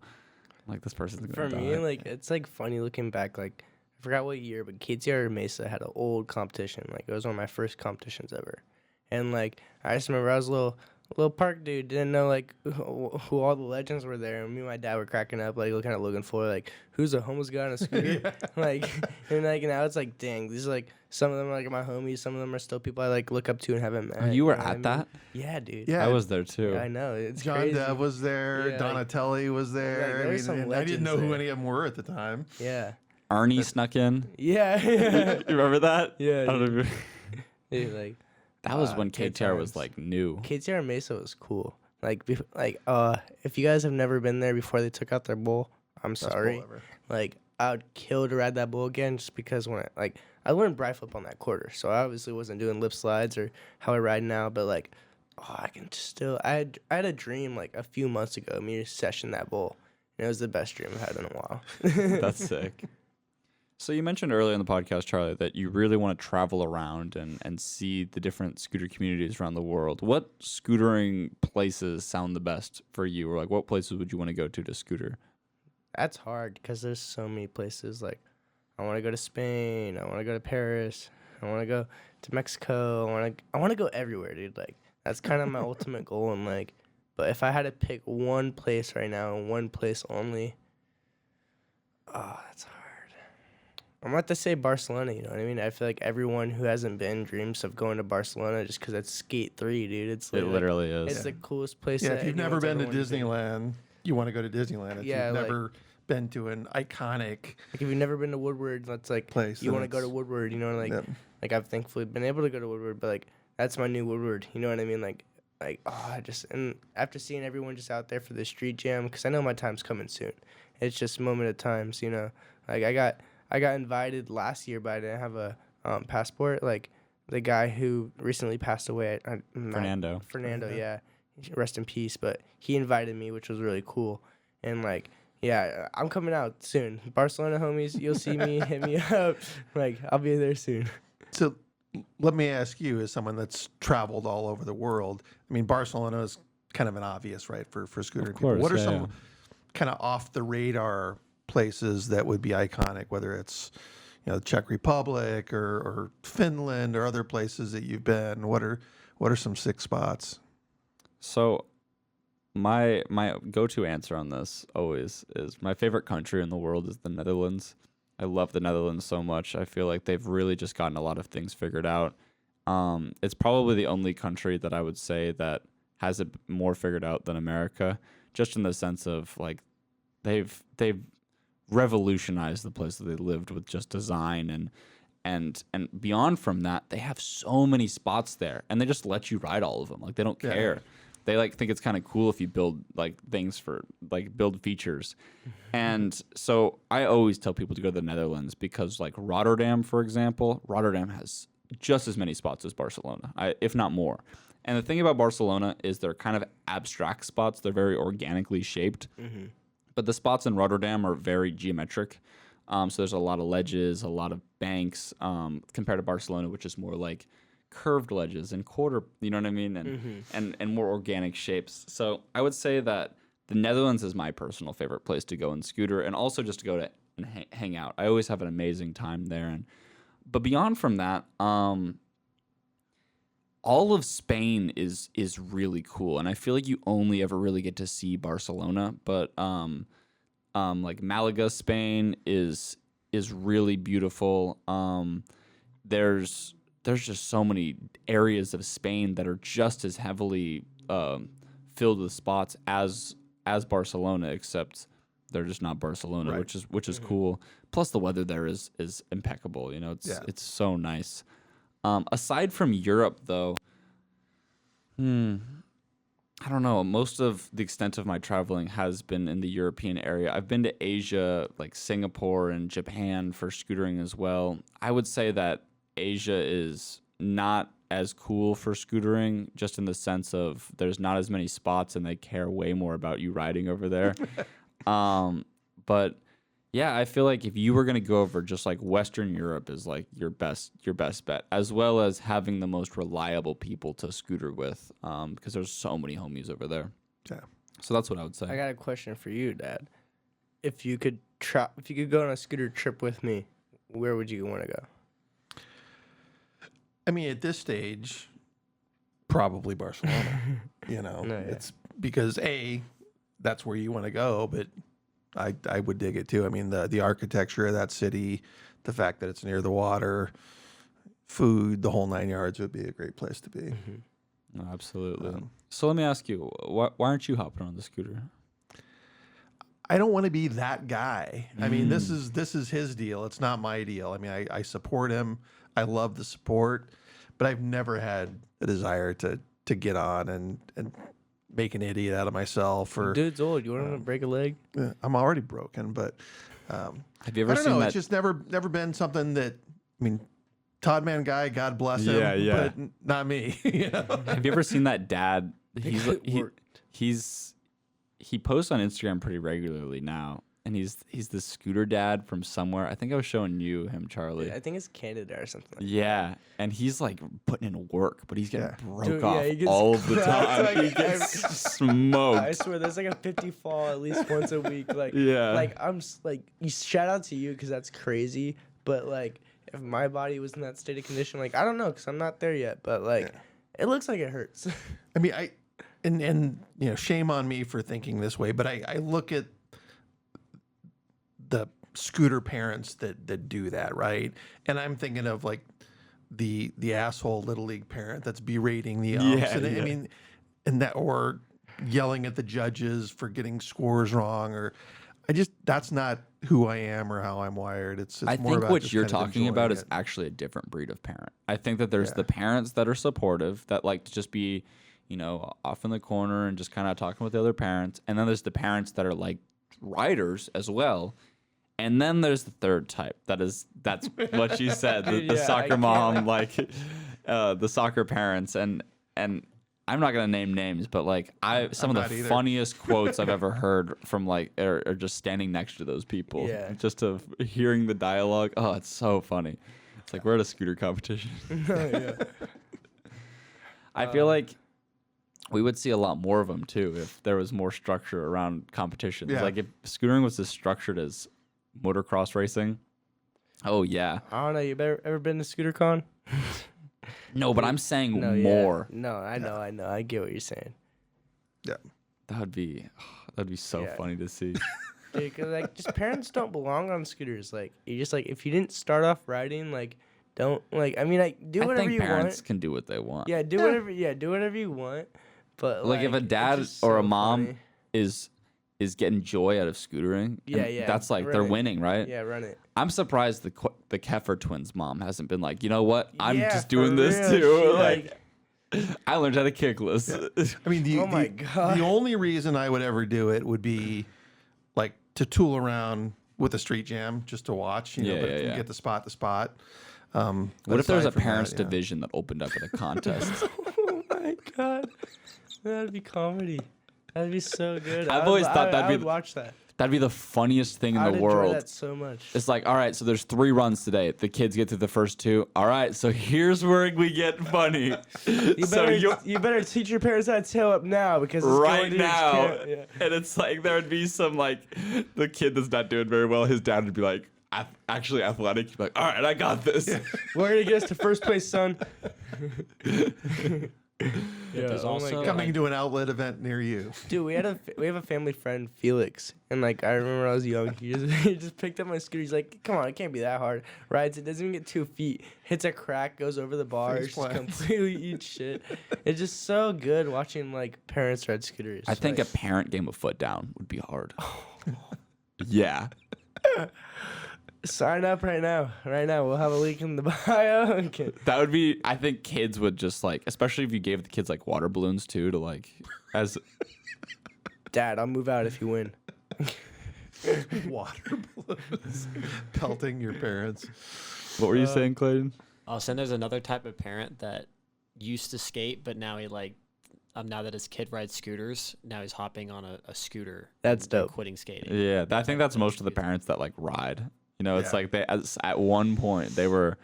like this person's gonna For die. me, like it's like funny looking back. Like I forgot what year, but KTR Mesa had an old competition. Like it was one of my first competitions ever, and like I just remember I was a little park dude, didn't know like who all the legends were there, and me and my dad were cracking up, like looking at Logan for like who's a homeless guy on a scooter, like and like now it's like dang, these are like some of them are like my homies, some of them are still people I like look up to and haven't met. You were know what I at mean? that? Yeah, dude. Yeah. I was there too. Yeah, I know. It's John crazy. Dev was there. Yeah, Donatelli was there. there's some and I didn't know legends who there. any of them were at the time. Yeah. Arnie snuck in. Yeah. You remember that? Yeah, I don't know if Dude, like that was when good KTR was times. like new. KTR Mesa was cool. Like, if you guys have never been there before they took out their bull, I'm Best sorry. bull ever. Like, I would kill to ride that bull again just because I learned bri flip on that quarter, so I obviously wasn't doing lip slides or how I ride now, but like, I can still. I had a dream like a few months ago, me to session that bull, and it was the best dream I've had in a while. That's sick. So you mentioned earlier in the podcast, Charlie, that you really want to travel around and see the different scooter communities around the world. What scootering places sound the best for you? Or like what places would you want to go to scooter? That's hard because there's so many places. Like, I want to go to Spain. I want to go to Paris. I want to go to Mexico. I want to go everywhere, dude. Like, that's kind of my ultimate goal. And like, but if I had to pick one place right now and one place only, that's hard. I'm about to say Barcelona. You know what I mean? I feel like everyone who hasn't been dreams of going to Barcelona just because it's Skate 3, dude. It's It literally is. It's the coolest place. Yeah, that if you've never anyone's been to ever wanted be. Disneyland, you want to go to Disneyland. If Yeah, you've like- never been to an iconic Like if you've never been to Woodward, that's like place, you then want to go to it's- Woodward. You know, like yeah. like I've thankfully been able to go to Woodward, but like that's my new Woodward. You know what I mean? Like and after seeing everyone just out there for the street jam, because I know my time's coming soon. It's just moment of times, you know. Like I got invited last year, but I didn't have a passport. Like the guy who recently passed away, Fernando. Yeah, rest in peace. But he invited me, which was really cool. And like, yeah, I'm coming out soon. Barcelona homies, you'll see me. Hit me up. Like I'll be there soon. So let me ask you, as someone that's traveled all over the world, I mean, Barcelona is kind of an obvious, right, for scooter people. course, What are yeah, some kind of off the radar places that would be iconic, whether it's the Czech Republic or Finland or other places that you've been? What are some sick spots? So my go-to answer on this always is my favorite country in the world is the Netherlands. I love the Netherlands so much. I feel like they've really just gotten a lot of things figured out. It's probably the only country that I would say that has it more figured out than America, just in the sense of like they've revolutionized the place that they lived with just design and beyond from that, they have so many spots there and they just let you ride all of them. Like they don't care. Yeah. They like think it's kind of cool if you build like things for like build features. And so I always tell people to go to the Netherlands because like Rotterdam, for example, Rotterdam has just as many spots as Barcelona, if not more. And the thing about Barcelona is they're kind of abstract spots. They're very organically shaped. Mm-hmm. But the spots in Rotterdam are very geometric. So there's a lot of ledges, a lot of banks compared to Barcelona, which is more like curved ledges and quarter, you know what I mean? And more organic shapes. So I would say that the Netherlands is my personal favorite place to go and scooter and also just to go to and hang out. I always have an amazing time there. But beyond from that, all of Spain is really cool, and I feel like you only ever really get to see Barcelona, but like Malaga, Spain is really beautiful. There's just so many areas of Spain that are just as heavily filled with spots as Barcelona, except they're just not Barcelona, Right. which is cool. Plus the weather there is impeccable. You know, it's so nice. Aside from Europe, though, I don't know. Most of the extent of my traveling has been in the European area. I've been to Asia, like Singapore and Japan for scootering as well. I would say that Asia is not as cool for scootering, just in the sense of there's not as many spots and they care way more about you riding over there. But yeah, I feel like if you were going to go over, just like Western Europe is like your best bet, as well as having the most reliable people to scooter with, because there's so many homies over there. Yeah. So that's what I would I say. got a question for you, Dad. If you could go on a scooter trip with me, where would you want to go? I mean, at this stage, probably Barcelona. No, yeah. It's because that's where you want to go, but I would dig it too. I mean, the architecture of that city, the fact that it's near the water, food, the whole 9 yards would be a great place to be. No, absolutely. So let me ask you, why aren't you hopping on the scooter? I don't want to be that guy. I mean, this is his deal. It's not my deal. I mean, I support him. I love the support, but I've never had a desire to get on and make an idiot out of myself. Or Dude's old. You want him to break a leg? I'm already broken, but Have you ever I don't seen know. that? It's just never been something that. I mean, Todd Man guy, God bless him. Yeah. But not me. You know? Have you ever seen that dad? It He posts on Instagram pretty regularly now, and he's the scooter dad from somewhere. I think I was showing you him, Charlie. I think it's Canada or something. Yeah, and he's like putting in work, but he's getting broke Dude, off he gets all of the cracked, time. like, He gets smoked. I swear, there's like a 50 fall at least once a week. Like, Yeah. Like you shout out to you because that's crazy. But like, if my body was in that state of condition, like I don't know, because I'm not there yet. But like, it looks like it hurts. I mean, and shame on me for thinking this way, but I look at the scooter parents that do that, right? And I'm thinking of like the asshole little league parent that's berating the umps. Yeah, and yeah. I mean, and that, or yelling at the judges for getting scores wrong, or that's not who I am or how I'm wired. It's I more think about what just you're kind of talking about enjoying is it. actually a different breed of parent. I think that there's Yeah. the parents that are supportive, that like to just be, off in the corner and just kind of talking with the other parents. And then there's the parents that are like riders as well. And then there's the third type. That's what she said. The Yeah, I soccer can't- mom, like the soccer parents. And I'm not gonna name names, but like some I'm of not the either. funniest quotes I've ever heard from like are just standing next to those people. Yeah. Just of hearing the dialogue. Oh, it's so funny. It's like we're at a scooter competition. Yeah. I feel like we would see a lot more of them too if there was more structure around competitions. Yeah. Like if scootering was as structured as motocross racing. Oh yeah. I don't know. You ever been to ScooterCon? No, but I'm saying No, yeah. more. No, I know. I get what you're saying. Yeah. That'd be so Yeah. funny to see. Dude, 'cause, like, just parents don't belong on scooters. Like, you just like if you didn't start off riding, like, don't like. I mean, like, do I whatever think you parents want. can do what they want. Yeah, do whatever. Yeah, do whatever you want. But Like if a it's dad just or a so mom funny. is getting joy out of scootering, Yeah, and yeah, that's like they're right. winning, right? Yeah, run it. I'm surprised the Keffer twins mom hasn't been like, you know what? I'm Yeah, just doing for this real. too. She, Like I learned how to kickless. I mean, Oh my God. the only reason I would ever do it would be like to tool around with a street jam just to watch, Yeah, but yeah, if you yeah. get the spot. What if there was a parents' division? division that opened up at a contest? Oh my god, that'd be comedy. That'd be so good. I've always thought that'd I be would the- watch that. That'd be the funniest thing in I'd the enjoy world. that so much. It's like, all right, so there's 3 runs today. The kids get through the first 2. All right, so here's where we get funny. You better teach your parents how to tail up now because it's right going to now, Yeah. and it's like there would be some like the kid that's not doing very well. His dad would be like, actually athletic, you're like, all right, I got this. We're gonna get us to first place, son. There's also Coming to an outlet event near you. Dude, we have a family friend, Felix, and like I remember when I was young, he just picked up my scooter. He's like, "Come on, it can't be that hard." Rides it, doesn't even get 2 feet, hits a crack, goes over the bars, Face just plants. completely eats shit. It's just so good watching like parents ride scooters. I think like, a parent game of foot down would be hard. Yeah. sign up right now. Right now, we'll have a link in the bio. Okay. That would be, I think kids would just like, especially if you gave the kids like water balloons too, to like, as Dad, I'll move out if you win. Water balloons pelting your parents. what were you saying, Clayton? Also, there's another type of parent that used to skate, but now he now that his kid rides scooters, now he's hopping on a scooter. That's and dope. Quitting skating. Yeah, I think that's most of the parents that like ride. You know, it's Yeah. like at one point they were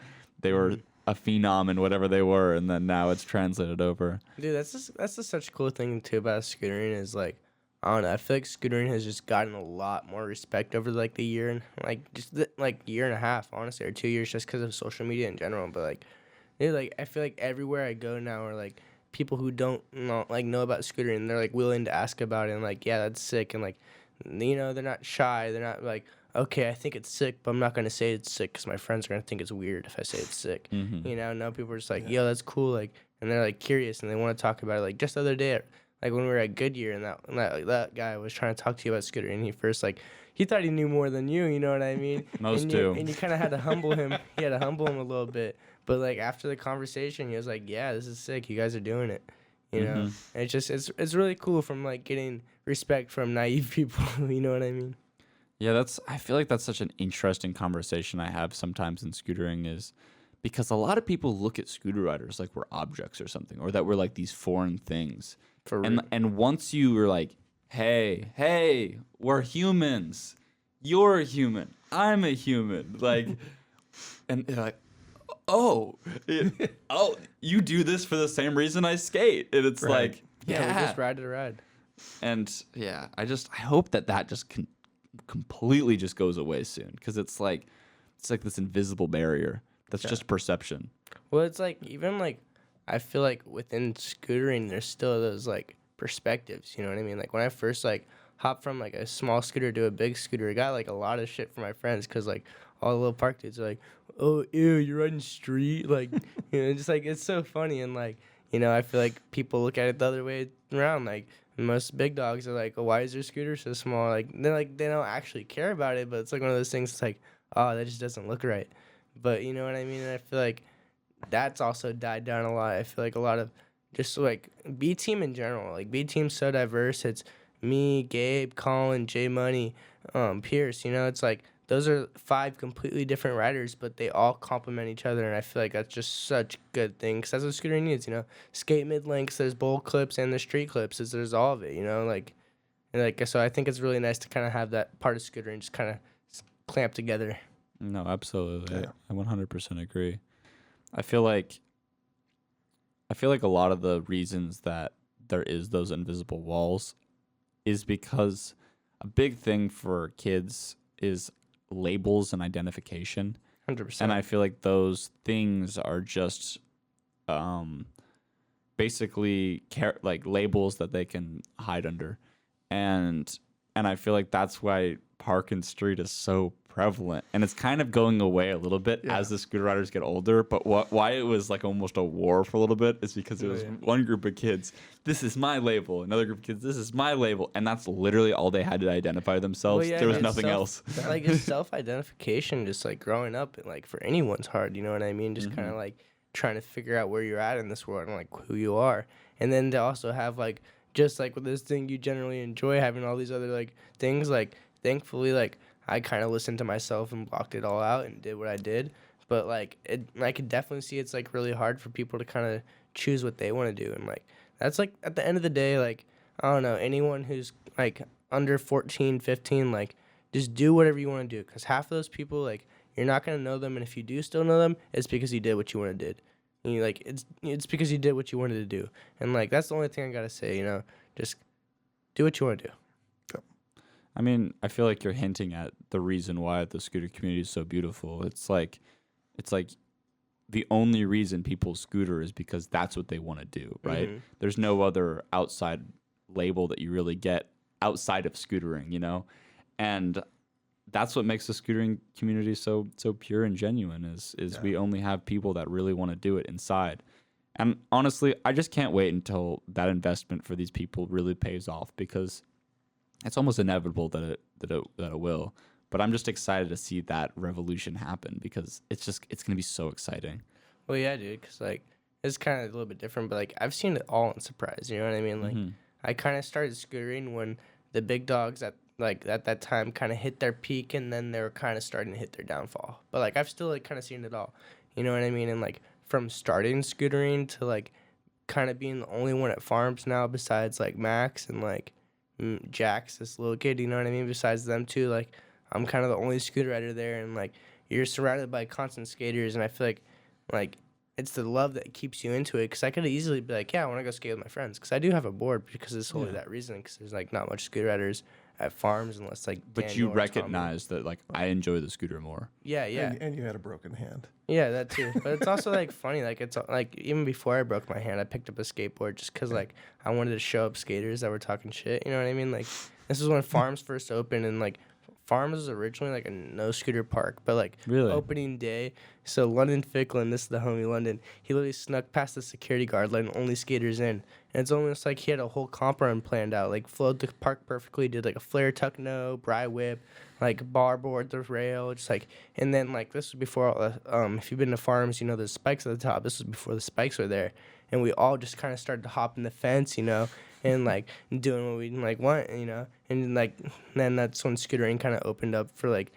a phenom in whatever they were, and then now it's translated over. Dude, that's just such a cool thing too about scootering is like, I don't know. I feel like scootering has just gotten a lot more respect over like the year and like year and a half, honestly, or 2 years, just because of social media in general. But like, dude, like I feel like everywhere I go now are like people who don't know about scootering, and they're like willing to ask about it, and like, yeah, that's sick, and like, you know, they're not shy. They're not like, okay, I think it's sick, but I'm not gonna say it's sick because my friends are gonna think it's weird if I say it's sick. Mm-hmm. You know, no, people are just like, yo, that's cool, like, and they're like curious and they want to talk about it. Like just the other day, like when we were at Goodyear, and that guy was trying to talk to you about scooter, and he first like he thought he knew more than you know what I mean? Most and do. And you kind of had to humble him. He had to humble him a little bit, but like after the conversation, he was like, yeah, this is sick. You guys are doing it. You know, and it's just it's really cool from like getting respect from naive people. You know what I mean? Yeah, I feel like that's such an interesting conversation I have sometimes in scootering, is because a lot of people look at scooter riders like we're objects or something, or that we're like these foreign things. For real. And once you were like, hey, we're humans. You're a human. I'm a human. Like, and they're like, oh, you do this for the same reason I skate. And it's Right. like, Yeah, we just ride to ride. And yeah, I hope that just completely just goes away soon, because it's like this invisible barrier that's just perception. Well, it's like even like I feel like within scootering, there's still those like perspectives. You know what I mean? Like when I first like hopped from like a small scooter to a big scooter, I got like a lot of shit from my friends because like all the little park dudes are like, "Oh, ew, you're riding street," like you know, just like it's so funny, and like you know, I feel like people look at it the other way around. Like most big dogs are like, "Oh, why is your scooter so small?" Like they don't actually care about it, but it's like one of those things. It's like, oh, that just doesn't look right. But you know what I mean? And I feel like that's also died down a lot. I feel like a lot of just like B team in general, like B team's so diverse. It's me, Gabe, Colin, J Money, Pierce. You know, it's like those are 5 completely different riders, but they all complement each other, and I feel like that's just such a good thing because that's what scootering needs. You know, skate mid lengths, there's bowl clips, and there's street clips. There's all of it. You know, like and like so I think it's really nice to kind of have that part of scootering just kind of clamp together. No, absolutely. Yeah. I 100% agree. I feel like a lot of the reasons that there is those invisible walls is because a big thing for kids is labels and identification. 100%. And I feel like those things are just basically like labels that they can hide under. And I feel like that's why park and street is so prevalent, and it's kind of going away a little bit as the scooter riders get older. But why it was like almost a war for a little bit is because it was one group of kids, this is my label, another group of kids, this is my label, and that's literally all they had to identify themselves. Well, yeah, there was it's nothing else. Like it's self-identification, just like growing up, like for anyone's hard. You know what I mean? Just kind of like trying to figure out where you're at in this world and like who you are, and then to also have like just like with this thing you generally enjoy having all these other like things. Like thankfully, like I kind of listened to myself and blocked it all out and did what I did. But like I could definitely see it's like really hard for people to kind of choose what they want to do, and like that's like at the end of the day, like I don't know, anyone who's like under 14, 15, like just do whatever you want to do, because half of those people, like you're not gonna know them, and if you do still know them, it's because you did what you wanted to do. And you like it's because you did what you wanted to do, and like that's the only thing I gotta say. You know, just do what you want to do. I mean, I feel like you're hinting at the reason why the scooter community is so beautiful. It's like the only reason people scooter is because that's what they want to do, right? Mhm. There's no other outside label that you really get outside of scootering, you know? And that's what makes the scootering community so pure and genuine is we only have people that really want to do it inside. And honestly, I just can't wait until that investment for these people really pays off, because it's almost inevitable that it will. But I'm just excited to see that revolution happen, because it's gonna be so exciting. Well, yeah, dude, because, like, it's kind of a little bit different, but, like, I've seen it all in Surprise, you know what I mean? Like, I kind of started scootering when the big dogs at that time kind of hit their peak, and then they were kind of starting to hit their downfall. But, like, I've still, like, kind of seen it all, you know what I mean? And, like, from starting scootering to, like, kind of being the only one at farms now besides, like, Max and, like, Jax, this little kid, you know what I mean? Besides them two, like, I'm kind of the only scooter rider there, and, like, you're surrounded by constant skaters, and I feel like it's the love that keeps you into it, because I could easily be like, yeah, I want to go skate with my friends, because I do have a board, because it's solely that reason, because there's, like, not much scooter riders at farms unless, like, But Daniel you or Tommy. recognize that, like, I enjoy the scooter more. Yeah. And you had a broken hand. Yeah, that too. But it's also, like, funny. Like, it's like, even before I broke my hand, I picked up a skateboard just because, like, I wanted to show up skaters that were talking shit. You know what I mean? Like, this is when farms first opened, and, like, farms was originally, like, a no scooter park. But, like, Really? opening day, so London Ficklin, this is the homie London, he literally snuck past the security guard, letting only skaters in. And it's almost like he had a whole comp run planned out. Like, flowed the park perfectly, did, like, a flare tuck no, bri whip, like, bar board the rail, just, like, and then, like, this was before all the, if you've been to farms, you know, there's spikes at the top. This was before the spikes were there. And we all just kind of started to hop in the fence, you know, and, like, doing what we, like, want, you know. And, like, then that's when scootering kind of opened up for, like,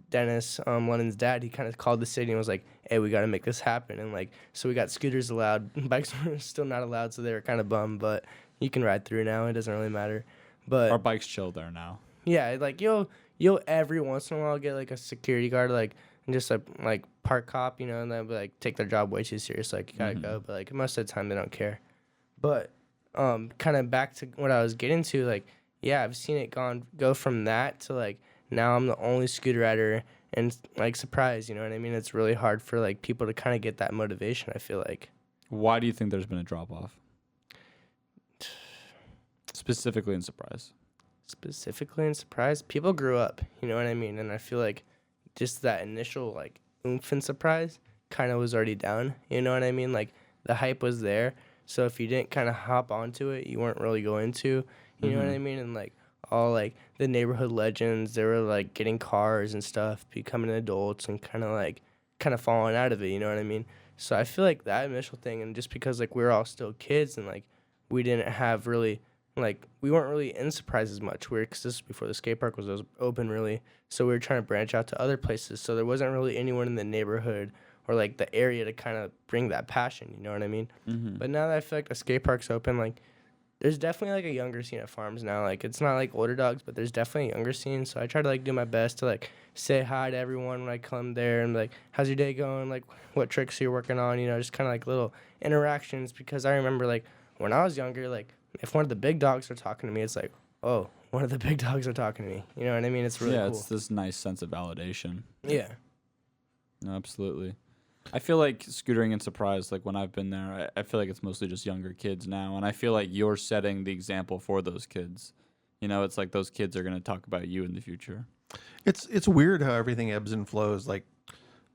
Dennis, London's dad. He kind of called the city and was like, hey, we got to make this happen. And, like, so we got scooters allowed. Bikes were still not allowed, so they were kind of bummed, but you can ride through now. It doesn't really matter. But Our bikes chill there now. yeah, like, you'll every once in a while get, like, a security guard, like, and just a, like, park cop, you know, and they'll be, like, take their job way too serious, like, you gotta go. But, like, most of the time they don't care. But kind of back to what I was getting to, like, yeah, I've seen it go from that to, like, now I'm the only scooter rider, and, like, Surprise, you know what I mean? It's really hard for, like, people to kind of get that motivation, I feel like. Why do you think there's been a drop off? Specifically in Surprise. Specifically in Surprise, people grew up, you know what I mean? And I feel like just that initial, like, oomph in Surprise kind of was already down, you know what I mean? Like, the hype was there, so if you didn't kind of hop onto it, you weren't really going to, you know what I mean? And, like, all, like, the neighborhood legends, they were, like, getting cars and stuff, becoming adults, and kind of falling out of it, you know what I mean? So I feel like that initial thing, and just because, like, we were all still kids, and, like, we didn't have really, like, we weren't really in Surprise as much, because this was before the skate park was open, really, so we were trying to branch out to other places, so there wasn't really anyone in the neighborhood or, like, the area to kind of bring that passion, you know what I mean? But now that I feel like the skate park's open, like, there's definitely, like, a younger scene at farms now. Like, it's not, like, older dogs, but there's definitely a younger scene. So I try to, like, do my best to, like, say hi to everyone when I come there and, like, how's your day going? Like, what tricks are you working on? You know, just kind of, like, little interactions. Because I remember, like, when I was younger, like, if one of the big dogs are talking to me, it's like, oh, one of the big dogs are talking to me. You know what I mean? It's really cool. It's this nice sense of validation. Yeah. No, absolutely. I feel like scootering and Surprise, like, when I've been there, I feel like it's mostly just younger kids now. And I feel like you're setting the example for those kids. You know, it's like those kids are going to talk about you in the future. It's weird how everything ebbs and flows. Like,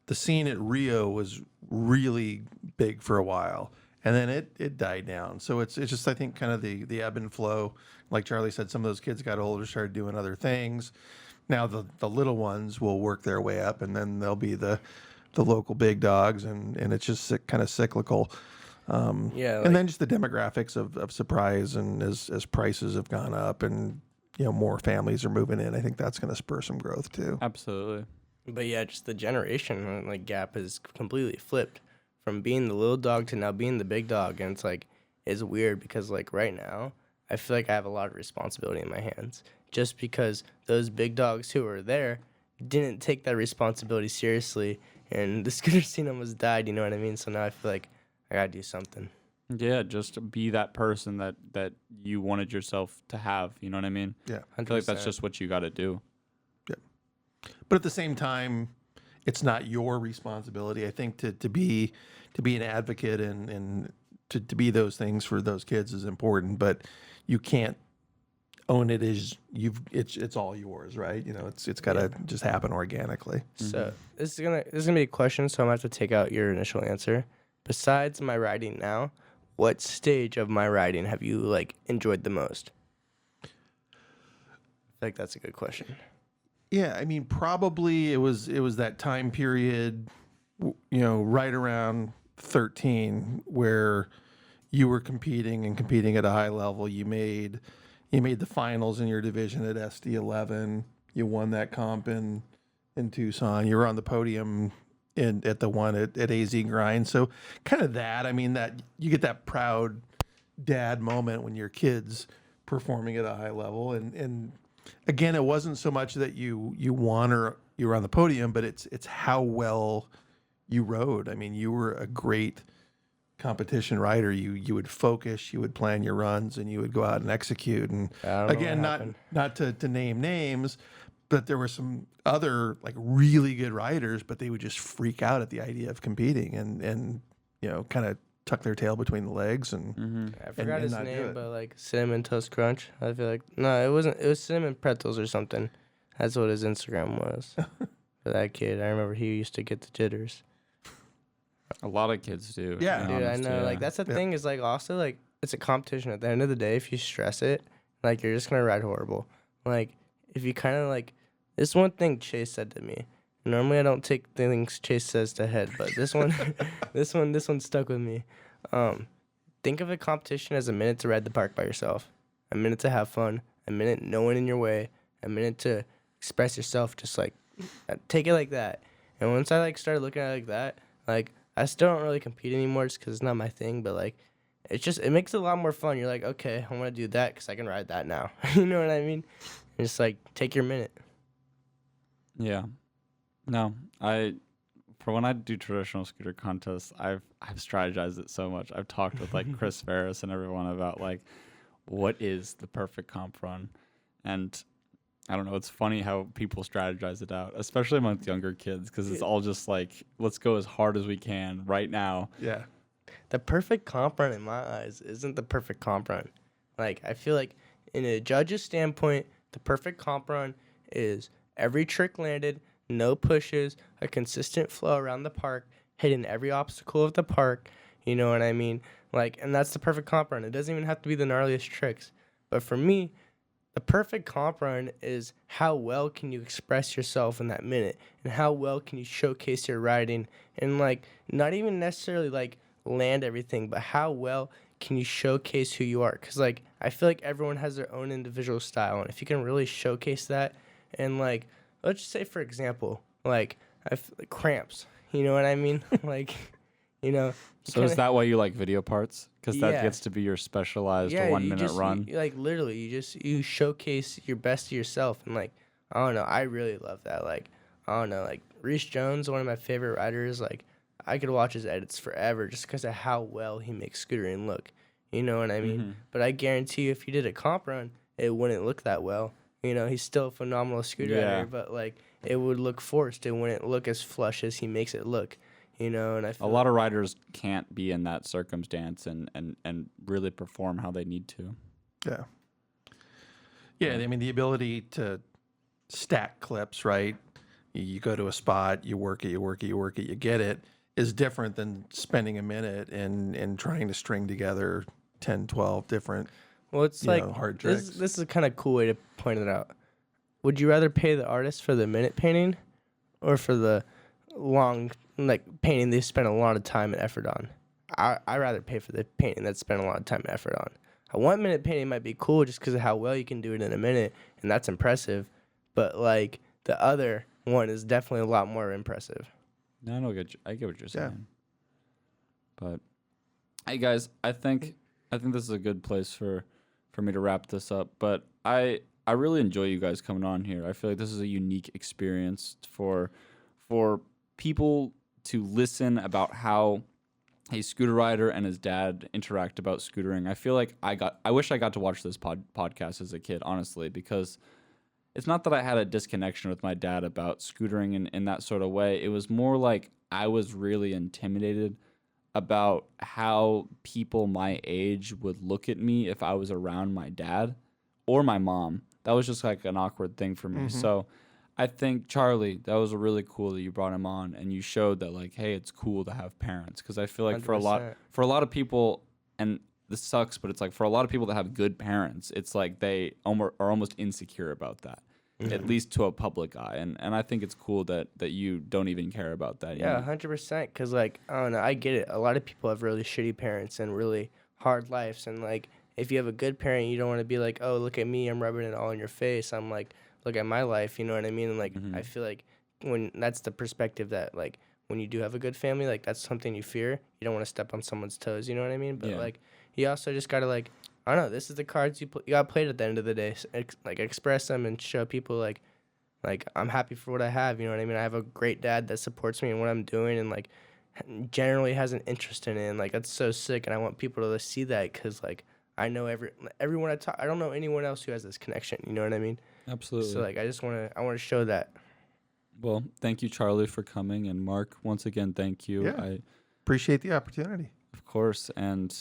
the scene at Rio was really big for a while, and then it died down. So it's just, I think, kind of the ebb and flow. Like Charlie said, some of those kids got older, started doing other things. Now the little ones will work their way up, and then they'll be the local big dogs, and it's just kind of cyclical. And then just the demographics of Surprise, and as prices have gone up, and, you know, more families are moving in, I think that's going to spur some growth too. Absolutely. But yeah, just the generation, like, gap is completely flipped from being the little dog to now being the big dog. And it's, like, it's weird because, like, right now, I feel like I have a lot of responsibility in my hands just because those big dogs who were there didn't take that responsibility seriously, and the scooter scene almost died, you know what I mean? So now I feel like I gotta do something. Yeah, just be that person that you wanted yourself to have. You know what I mean? Yeah. I feel like that's 100%. just what you got to do. But at the same time, it's not your responsibility. I think to be an advocate and to be those things for those kids is important, but you can't own it as it's all yours, right? You know, it's gotta just happen organically. So this is gonna be a question, so I'm gonna have to take out your initial answer. Besides my writing now, what stage of my writing have you like enjoyed the most? I feel like that's a good question. Yeah, I mean, probably it was that time period, you know, right around 13, where you were competing at a high level. You made the finals in your division at SD11. You won that comp in Tucson. You were on the podium at the one at AZ Grind. So kind of that. I mean, that you get that proud dad moment when your kid's performing at a high level, and again, it wasn't so much that you won or you were on the podium, but it's how well you rode. I mean, you were a great competition rider. You would focus, you would plan your runs, and you would go out and execute. And I don't know again, what happened. not to name names, but there were some other like really good riders, but they would just freak out at the idea of competing and you know, kind of tuck their tail between the legs and I forgot and his not do name, it. but like Cinnamon Toast Crunch. I feel like no, it wasn't. It was Cinnamon Pretzels or something. That's what his Instagram was. For that kid, I remember he used to get the jitters. A lot of kids do. to Yeah. be Dude, I honest, know. yeah. Like that's the Yeah. thing is like also like it's a competition. At the end of the day, if you stress it, like you're just gonna ride horrible. Like if you kind of like this one thing Chase said to me. Normally I don't take things Chase says to head, but this one, this one stuck with me. Think of a competition as a minute to ride the park by yourself, a minute to have fun, a minute no one in your way, a minute to express yourself. Just like take it like that. And once I like started looking at it like that, like I still don't really compete anymore just because it's not my thing. But like it makes it a lot more fun. You're like, okay, I want to do that because I can ride that now. You know what I mean? And just like take your minute. Yeah. No, for when I do traditional scooter contests, I've strategized it so much. I've talked with like Chris Ferris and everyone about like what is the perfect comp run, and I don't know. It's funny how people strategize it out, especially amongst younger kids, because it's all just like let's go as hard as we can right now. yeah. The perfect comp run in my eyes isn't the perfect comp run. Like I feel like in a judge's standpoint, the perfect comp run is every trick landed, no pushes, a consistent flow around the park, hitting every obstacle of the park. You know what I mean? Like, and that's the perfect comp run. It doesn't even have to be the gnarliest tricks. But for me, the perfect comp run is how well can you express yourself in that minute, and how well can you showcase your riding, and like not even necessarily like land everything, but how well can you showcase who you are? Because like I feel like everyone has their own individual style, and if you can really showcase that, and like let's just say for example, like cramps, you know what I mean? Like, you know. So is that why you like video parts? Because that Yeah. gets to be your specialized Yeah, 1 you minute just, run. like literally, you showcase your best of yourself, and like I don't know, I really love that. Like I don't know, like Reese Jones, one of my favorite riders. Like I could watch his edits forever just because of how well he makes scootering look. You know what I mean? Mhm. But I guarantee you, if you did a comp run, it wouldn't look that well. You know, he's still a phenomenal scooter Yeah. rider, but like it would look forced. It wouldn't look as flush as he makes it look. You know, and I A feel lot of riders can't be in that circumstance and really perform how they need to. Yeah. Yeah, I mean, the ability to stack clips, right? You go to a spot, you work it, you get it, is different than spending a minute and trying to string together 10, 12 different, Well, it's you like know, hard this. tricks. This is a kind of cool way to point it out. Would you rather pay the artist for the minute painting, or for the long like painting they spent a lot of time and effort on? I rather pay for the painting that spent a lot of time and effort on. A 1 minute painting might be cool just because of how well you can do it in a minute, and that's impressive. But like the other one is definitely a lot more impressive. No, I get I get what you're Yeah. saying. But hey guys, I think this is a good place for me to wrap this up. But I really enjoy you guys coming on here. I feel like this is a unique experience for people to listen about how a scooter rider and his dad interact about scootering. I feel like I wish I got to watch this podcast as a kid, honestly, because it's not that I had a disconnection with my dad about scootering in that sort of way. It was more like I was really intimidated about how people my age would look at me if I was around my dad or my mom. That was just like an awkward thing for me. So I think, Charlie, that was really cool that you brought him on and you showed that, like, hey, it's cool to have parents. Because I feel like for a lot of people, and this sucks, but it's like for a lot of people that have good parents, it's like they are almost insecure about that, at least to a public eye. And I think it's cool that you don't even care about that. Yeah, 100%. Because, like, I don't know, I get it. A lot of people have really shitty parents and really hard lives. And, like, if you have a good parent, you don't want to be like, oh, look at me, I'm rubbing it all in your face. I'm like, look at my life, you know what I mean? And, like, I feel like when that's the perspective that, like, when you do have a good family, like, that's something you fear. You don't want to step on someone's toes, you know what I mean? But, like, you also just got to, like, I don't know, this is the cards you got played at the end of the day. Like, express them and show people, like, I'm happy for what I have, you know what I mean? I have a great dad that supports me in what I'm doing and, like, generally has an interest in it. And, like, that's so sick. And I want people to see that because, like, I know everyone I don't know anyone else who has this connection, you know what I mean? Absolutely. So, like, I want to show that. Well, thank you, Charlie, for coming. And Mark, once again, thank you. Yeah. I appreciate the opportunity. Of course. And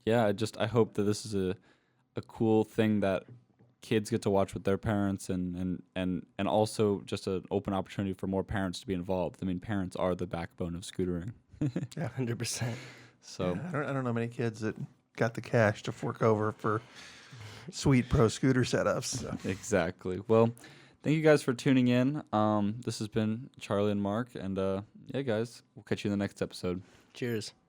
yeah, I hope that this is a cool thing that kids get to watch with their parents and also just an open opportunity for more parents to be involved. I mean, parents are the backbone of scootering. Yeah, 100%. So yeah, I don't know many kids that got the cash to fork over for sweet pro scooter setups. So. Exactly. Well, thank you guys for tuning in. This has been Charlie and Mark, and yeah, guys, we'll catch you in the next episode. Cheers.